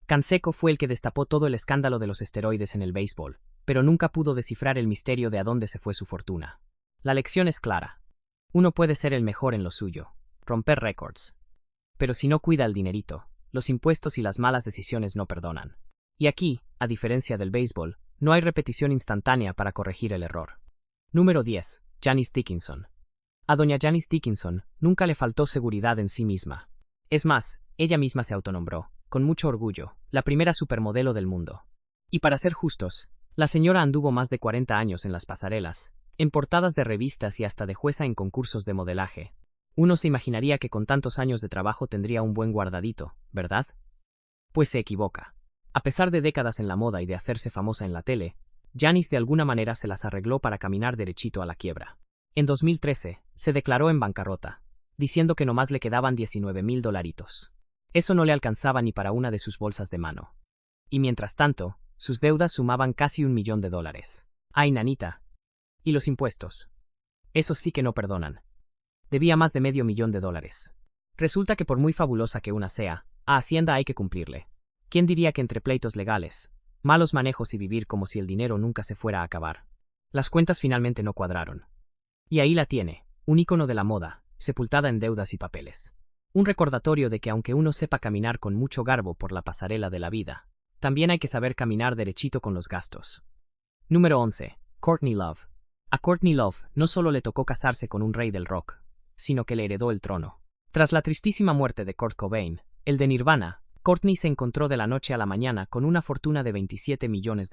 Canseco fue el que destapó todo el escándalo de los esteroides en el béisbol, pero nunca pudo descifrar el misterio de a dónde se fue su fortuna. La lección es clara. Uno puede ser el mejor en lo suyo, romper récords. Pero si no cuida el dinerito, los impuestos y las malas decisiones no perdonan. Y aquí, a diferencia del béisbol, no hay repetición instantánea para corregir el error. Número 10. Janice Dickinson. A doña Janice Dickinson nunca le faltó seguridad en sí misma. Es más, ella misma se autonombró, con mucho orgullo, la primera supermodelo del mundo. Y para ser justos, la señora anduvo más de 40 años en las pasarelas, en portadas de revistas y hasta de jueza en concursos de modelaje. Uno se imaginaría que con tantos años de trabajo tendría un buen guardadito, ¿verdad? Pues se equivoca. A pesar de décadas en la moda y de hacerse famosa en la tele, Janice de alguna manera se las arregló para caminar derechito a la quiebra. En 2013, se declaró en bancarrota, diciendo que nomás le quedaban $19,000. Eso no le alcanzaba ni para una de sus bolsas de mano. Y mientras tanto, sus deudas sumaban casi $1 millón. ¡Ay, nanita! ¿Y los impuestos? Esos sí que no perdonan. Debía más de $500,000. Resulta que por muy fabulosa que una sea, a Hacienda hay que cumplirle. ¿Quién diría que entre pleitos legales, malos manejos y vivir como si el dinero nunca se fuera a acabar, las cuentas finalmente no cuadraron? Y ahí la tiene, un ícono de la moda, sepultada en deudas y papeles. Un recordatorio de que aunque uno sepa caminar con mucho garbo por la pasarela de la vida, también hay que saber caminar derechito con los gastos. Número 11. Courtney Love. A Courtney Love no solo le tocó casarse con un rey del rock, sino que le heredó el trono. Tras la tristísima muerte de Kurt Cobain, el de Nirvana, Courtney se encontró de la noche a la mañana con una fortuna de $27 millones.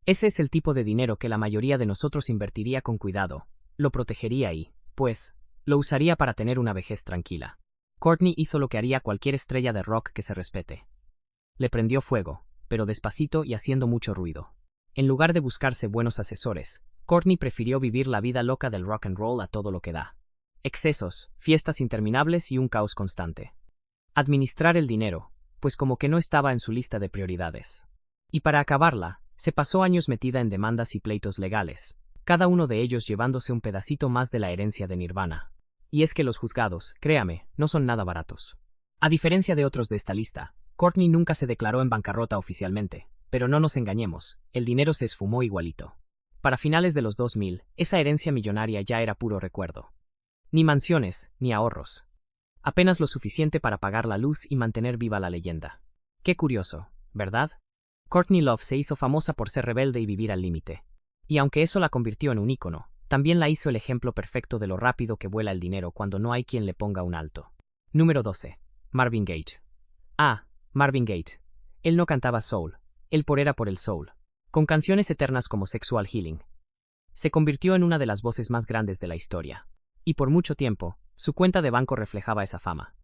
Ese es el tipo de dinero que la mayoría de nosotros invertiría con cuidado, lo protegería y, pues, lo usaría para tener una vejez tranquila. Courtney hizo lo que haría cualquier estrella de rock que se respete. Le prendió fuego, pero despacito y haciendo mucho ruido. En lugar de buscarse buenos asesores, Courtney prefirió vivir la vida loca del rock and roll a todo lo que da. Excesos, fiestas interminables y un caos constante. Administrar el dinero, pues como que no estaba en su lista de prioridades. Y para acabarla, se pasó años metida en demandas y pleitos legales, cada uno de ellos llevándose un pedacito más de la herencia de Nirvana. Y es que los juzgados, créame, no son nada baratos. A diferencia de otros de esta lista, Courtney nunca se declaró en bancarrota oficialmente, pero no nos engañemos, el dinero se esfumó igualito. Para finales de los 2000, esa herencia millonaria ya era puro recuerdo. Ni mansiones, ni ahorros. Apenas lo suficiente para pagar la luz y mantener viva la leyenda. Qué curioso, ¿verdad? Courtney Love se hizo famosa por ser rebelde y vivir al límite. Y aunque eso la convirtió en un ícono, también la hizo el ejemplo perfecto de lo rápido que vuela el dinero cuando no hay quien le ponga un alto. Número 12. Marvin Gaye. Ah, Marvin Gaye. Él no cantaba soul, Él era por el soul. Con canciones eternas como Sexual Healing. Se convirtió en una de las voces más grandes de la historia. Y por mucho tiempo, su cuenta de banco reflejaba esa fama.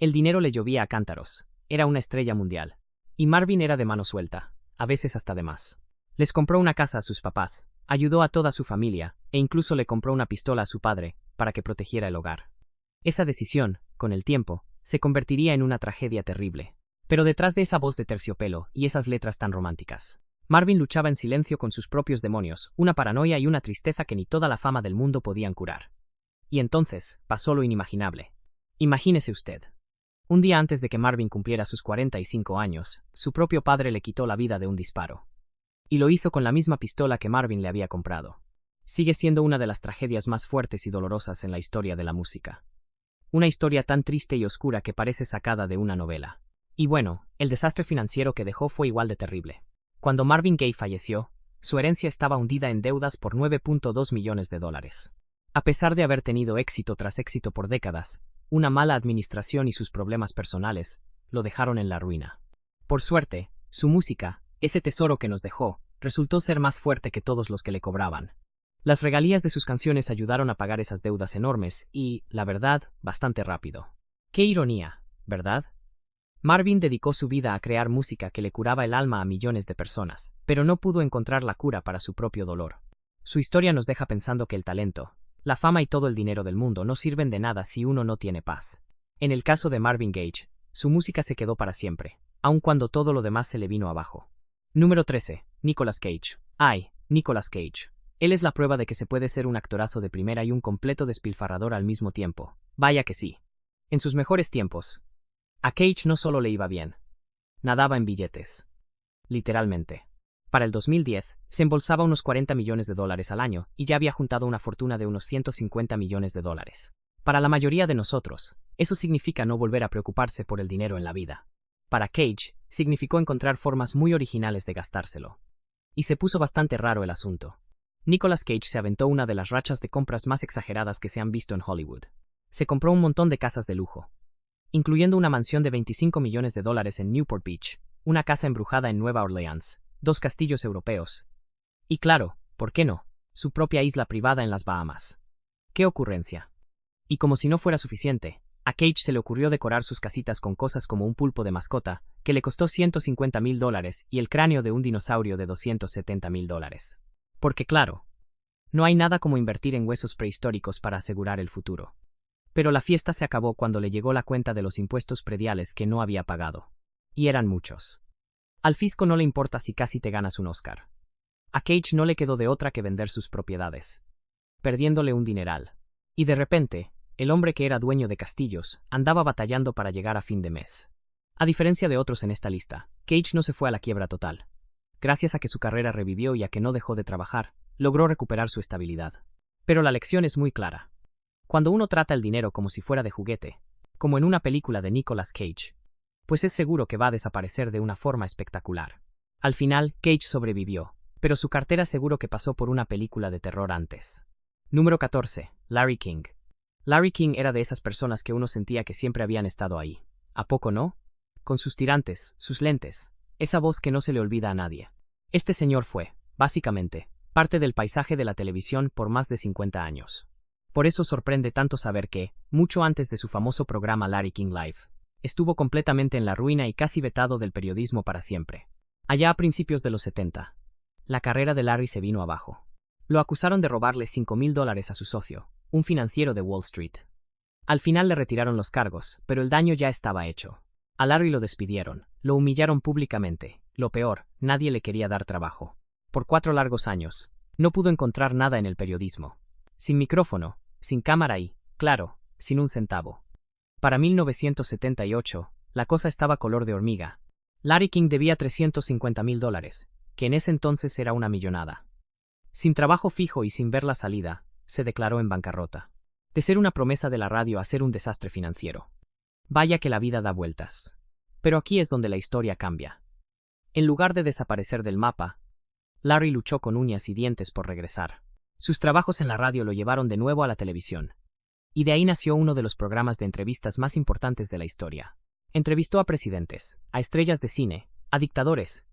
El dinero le llovía a cántaros. Era una estrella mundial. Y Marvin era de mano suelta, a veces hasta de más. Les compró una casa a sus papás, ayudó a toda su familia, e incluso le compró una pistola a su padre, para que protegiera el hogar. Esa decisión, con el tiempo, se convertiría en una tragedia terrible. Pero detrás de esa voz de terciopelo y esas letras tan románticas, Marvin luchaba en silencio con sus propios demonios, una paranoia y una tristeza que ni toda la fama del mundo podían curar. Y entonces, pasó lo inimaginable. Imagínese usted. Un día antes de que Marvin cumpliera sus 45 años, su propio padre le quitó la vida de un disparo. Y lo hizo con la misma pistola que Marvin le había comprado. Sigue siendo una de las tragedias más fuertes y dolorosas en la historia de la música. Una historia tan triste y oscura que parece sacada de una novela. Y bueno, el desastre financiero que dejó fue igual de terrible. Cuando Marvin Gaye falleció, su herencia estaba hundida en deudas por $9.2 millones. A pesar de haber tenido éxito tras éxito por décadas, una mala administración y sus problemas personales, lo dejaron en la ruina. Por suerte, su música, ese tesoro que nos dejó, resultó ser más fuerte que todos los que le cobraban. Las regalías de sus canciones ayudaron a pagar esas deudas enormes y, la verdad, bastante rápido. Qué ironía, ¿verdad? Marvin dedicó su vida a crear música que le curaba el alma a millones de personas, pero no pudo encontrar la cura para su propio dolor. Su historia nos deja pensando que el talento, la fama y todo el dinero del mundo no sirven de nada si uno no tiene paz. En el caso de Marvin Gaye, su música se quedó para siempre, aun cuando todo lo demás se le vino abajo. Número 13. Nicolas Cage. Ay, Nicolas Cage. Él es la prueba de que se puede ser un actorazo de primera y un completo despilfarrador al mismo tiempo. Vaya que sí. En sus mejores tiempos, a Cage no solo le iba bien. Nadaba en billetes. Literalmente. Para el 2010, se embolsaba unos $40 millones al año y ya había juntado una fortuna de unos $150 millones. Para la mayoría de nosotros, eso significa no volver a preocuparse por el dinero en la vida. Para Cage, significó encontrar formas muy originales de gastárselo. Y se puso bastante raro el asunto. Nicolas Cage se aventó una de las rachas de compras más exageradas que se han visto en Hollywood. Se compró un montón de casas de lujo, incluyendo una mansión de $25 millones en Newport Beach, una casa embrujada en Nueva Orleans, 2 castillos europeos. Y claro, ¿por qué no?, su propia isla privada en las Bahamas. ¡Qué ocurrencia! Y como si no fuera suficiente, a Cage se le ocurrió decorar sus casitas con cosas como un pulpo de mascota, que le costó $150.000, y el cráneo de un dinosaurio de $270.000. Porque claro, no hay nada como invertir en huesos prehistóricos para asegurar el futuro. Pero la fiesta se acabó cuando le llegó la cuenta de los impuestos prediales que no había pagado. Y eran muchos. Al fisco no le importa si casi te ganas un Oscar. A Cage no le quedó de otra que vender sus propiedades, perdiéndole un dineral. Y de repente, el hombre que era dueño de castillos, andaba batallando para llegar a fin de mes. A diferencia de otros en esta lista, Cage no se fue a la quiebra total. Gracias a que su carrera revivió y a que no dejó de trabajar, logró recuperar su estabilidad. Pero la lección es muy clara. Cuando uno trata el dinero como si fuera de juguete, como en una película de Nicolas Cage, pues es seguro que va a desaparecer de una forma espectacular. Al final, Cage sobrevivió, pero su cartera seguro que pasó por una película de terror antes. Número 14. Larry King. Larry King era de esas personas que uno sentía que siempre habían estado ahí. ¿A poco no? Con sus tirantes, sus lentes, esa voz que no se le olvida a nadie. Este señor fue, básicamente, parte del paisaje de la televisión por más de 50 años. Por eso sorprende tanto saber que, mucho antes de su famoso programa Larry King Live, estuvo completamente en la ruina y casi vetado del periodismo para siempre. Allá a principios de los 70, la carrera de Larry se vino abajo. Lo acusaron de robarle $5.000 a su socio, un financiero de Wall Street. Al final le retiraron los cargos, pero el daño ya estaba hecho. A Larry lo despidieron, lo humillaron públicamente, lo peor, nadie le quería dar trabajo. Por 4 largos años, no pudo encontrar nada en el periodismo. Sin micrófono, sin cámara y, claro, sin un centavo. Para 1978, la cosa estaba color de hormiga. Larry King debía $350.000, que en ese entonces era una millonada. Sin trabajo fijo y sin ver la salida, se declaró en bancarrota. De ser una promesa de la radio a ser un desastre financiero. Vaya que la vida da vueltas. Pero aquí es donde la historia cambia. En lugar de desaparecer del mapa, Larry luchó con uñas y dientes por regresar. Sus trabajos en la radio lo llevaron de nuevo a la televisión. Y de ahí nació uno de los programas de entrevistas más importantes de la historia. Entrevistó a presidentes, a estrellas de cine, a dictadores.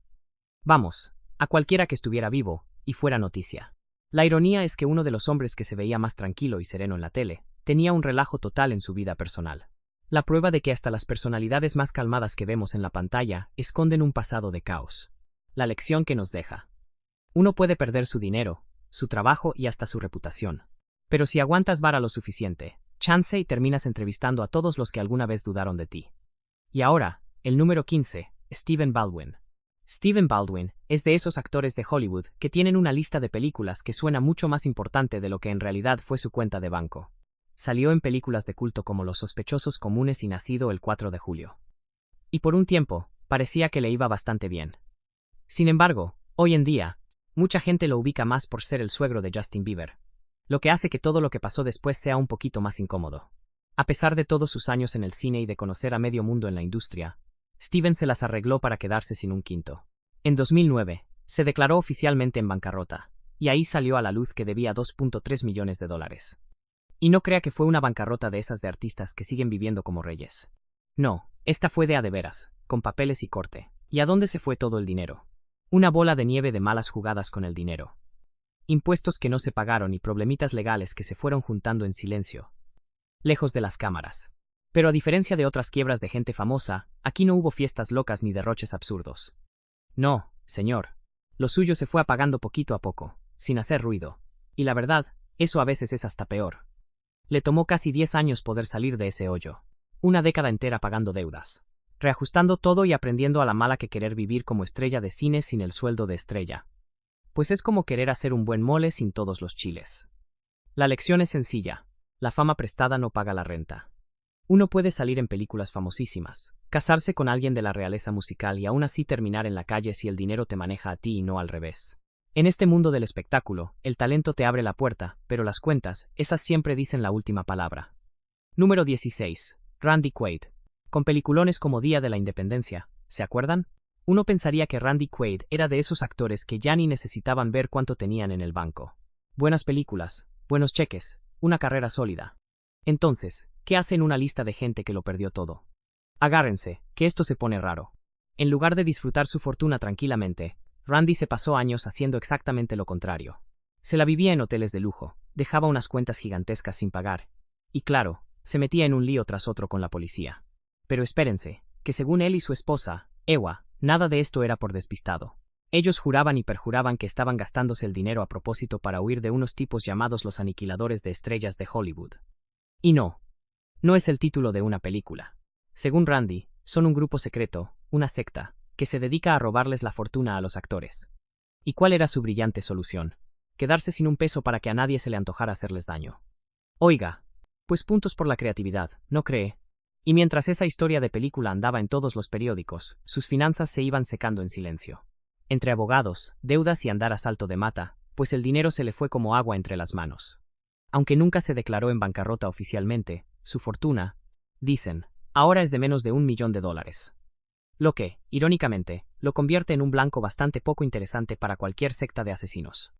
Vamos, a cualquiera que estuviera vivo, y fuera noticia. La ironía es que uno de los hombres que se veía más tranquilo y sereno en la tele, tenía un relajo total en su vida personal. La prueba de que hasta las personalidades más calmadas que vemos en la pantalla esconden un pasado de caos. La lección que nos deja. Uno puede perder su dinero, su trabajo y hasta su reputación. Pero si aguantas vara lo suficiente, chance y terminas entrevistando a todos los que alguna vez dudaron de ti. Y ahora, el número 15, Stephen Baldwin. Stephen Baldwin es de esos actores de Hollywood que tienen una lista de películas que suena mucho más importante de lo que en realidad fue su cuenta de banco. Salió en películas de culto como Los sospechosos comunes y Nacido el 4 de julio. Y por un tiempo, parecía que le iba bastante bien. Sin embargo, hoy en día, mucha gente lo ubica más por ser el suegro de Justin Bieber, lo que hace que todo lo que pasó después sea un poquito más incómodo. A pesar de todos sus años en el cine y de conocer a medio mundo en la industria, Steven se las arregló para quedarse sin un quinto. En 2009, se declaró oficialmente en bancarrota, y ahí salió a la luz que debía $2.3 millones. Y no crea que fue una bancarrota de esas de artistas que siguen viviendo como reyes. No, esta fue de a de veras, con papeles y corte. ¿Y a dónde se fue todo el dinero? Una bola de nieve de malas jugadas con el dinero. Impuestos que no se pagaron y problemitas legales que se fueron juntando en silencio, lejos de las cámaras. Pero a diferencia de otras quiebras de gente famosa, aquí no hubo fiestas locas ni derroches absurdos. No, señor. Lo suyo se fue apagando poquito a poco, sin hacer ruido. Y la verdad, eso a veces es hasta peor. Le tomó casi 10 años poder salir de ese hoyo. Una década entera pagando deudas. Reajustando todo y aprendiendo a la mala que querer vivir como estrella de cine sin el sueldo de estrella. Pues es como querer hacer un buen mole sin todos los chiles. La lección es sencilla. La fama prestada no paga la renta. Uno puede salir en películas famosísimas, casarse con alguien de la realeza musical y aún así terminar en la calle si el dinero te maneja a ti y no al revés. En este mundo del espectáculo, el talento te abre la puerta, pero las cuentas, esas siempre dicen la última palabra. Número 16. Randy Quaid. Con peliculones como Día de la Independencia, ¿se acuerdan? Uno pensaría que Randy Quaid era de esos actores que ya ni necesitaban ver cuánto tenían en el banco. Buenas películas, buenos cheques, una carrera sólida. Entonces, ¿qué hace en una lista de gente que lo perdió todo? Agárrense, que esto se pone raro. En lugar de disfrutar su fortuna tranquilamente, Randy se pasó años haciendo exactamente lo contrario. Se la vivía en hoteles de lujo, dejaba unas cuentas gigantescas sin pagar. Y claro, se metía en un lío tras otro con la policía. Pero espérense, que según él y su esposa, Ewa, nada de esto era por despistado. Ellos juraban y perjuraban que estaban gastándose el dinero a propósito para huir de unos tipos llamados los aniquiladores de estrellas de Hollywood. Y no es el título de una película. Según Randy, son un grupo secreto, una secta, que se dedica a robarles la fortuna a los actores. ¿Y cuál era su brillante solución? Quedarse sin un peso para que a nadie se le antojara hacerles daño. Oiga, pues puntos por la creatividad, ¿no cree? Y mientras esa historia de película andaba en todos los periódicos, sus finanzas se iban secando en silencio. Entre abogados, deudas y andar a salto de mata, pues el dinero se le fue como agua entre las manos. Aunque nunca se declaró en bancarrota oficialmente, su fortuna, dicen, ahora es de menos de $1 millón. Lo que, irónicamente, lo convierte en un blanco bastante poco interesante para cualquier secta de asesinos.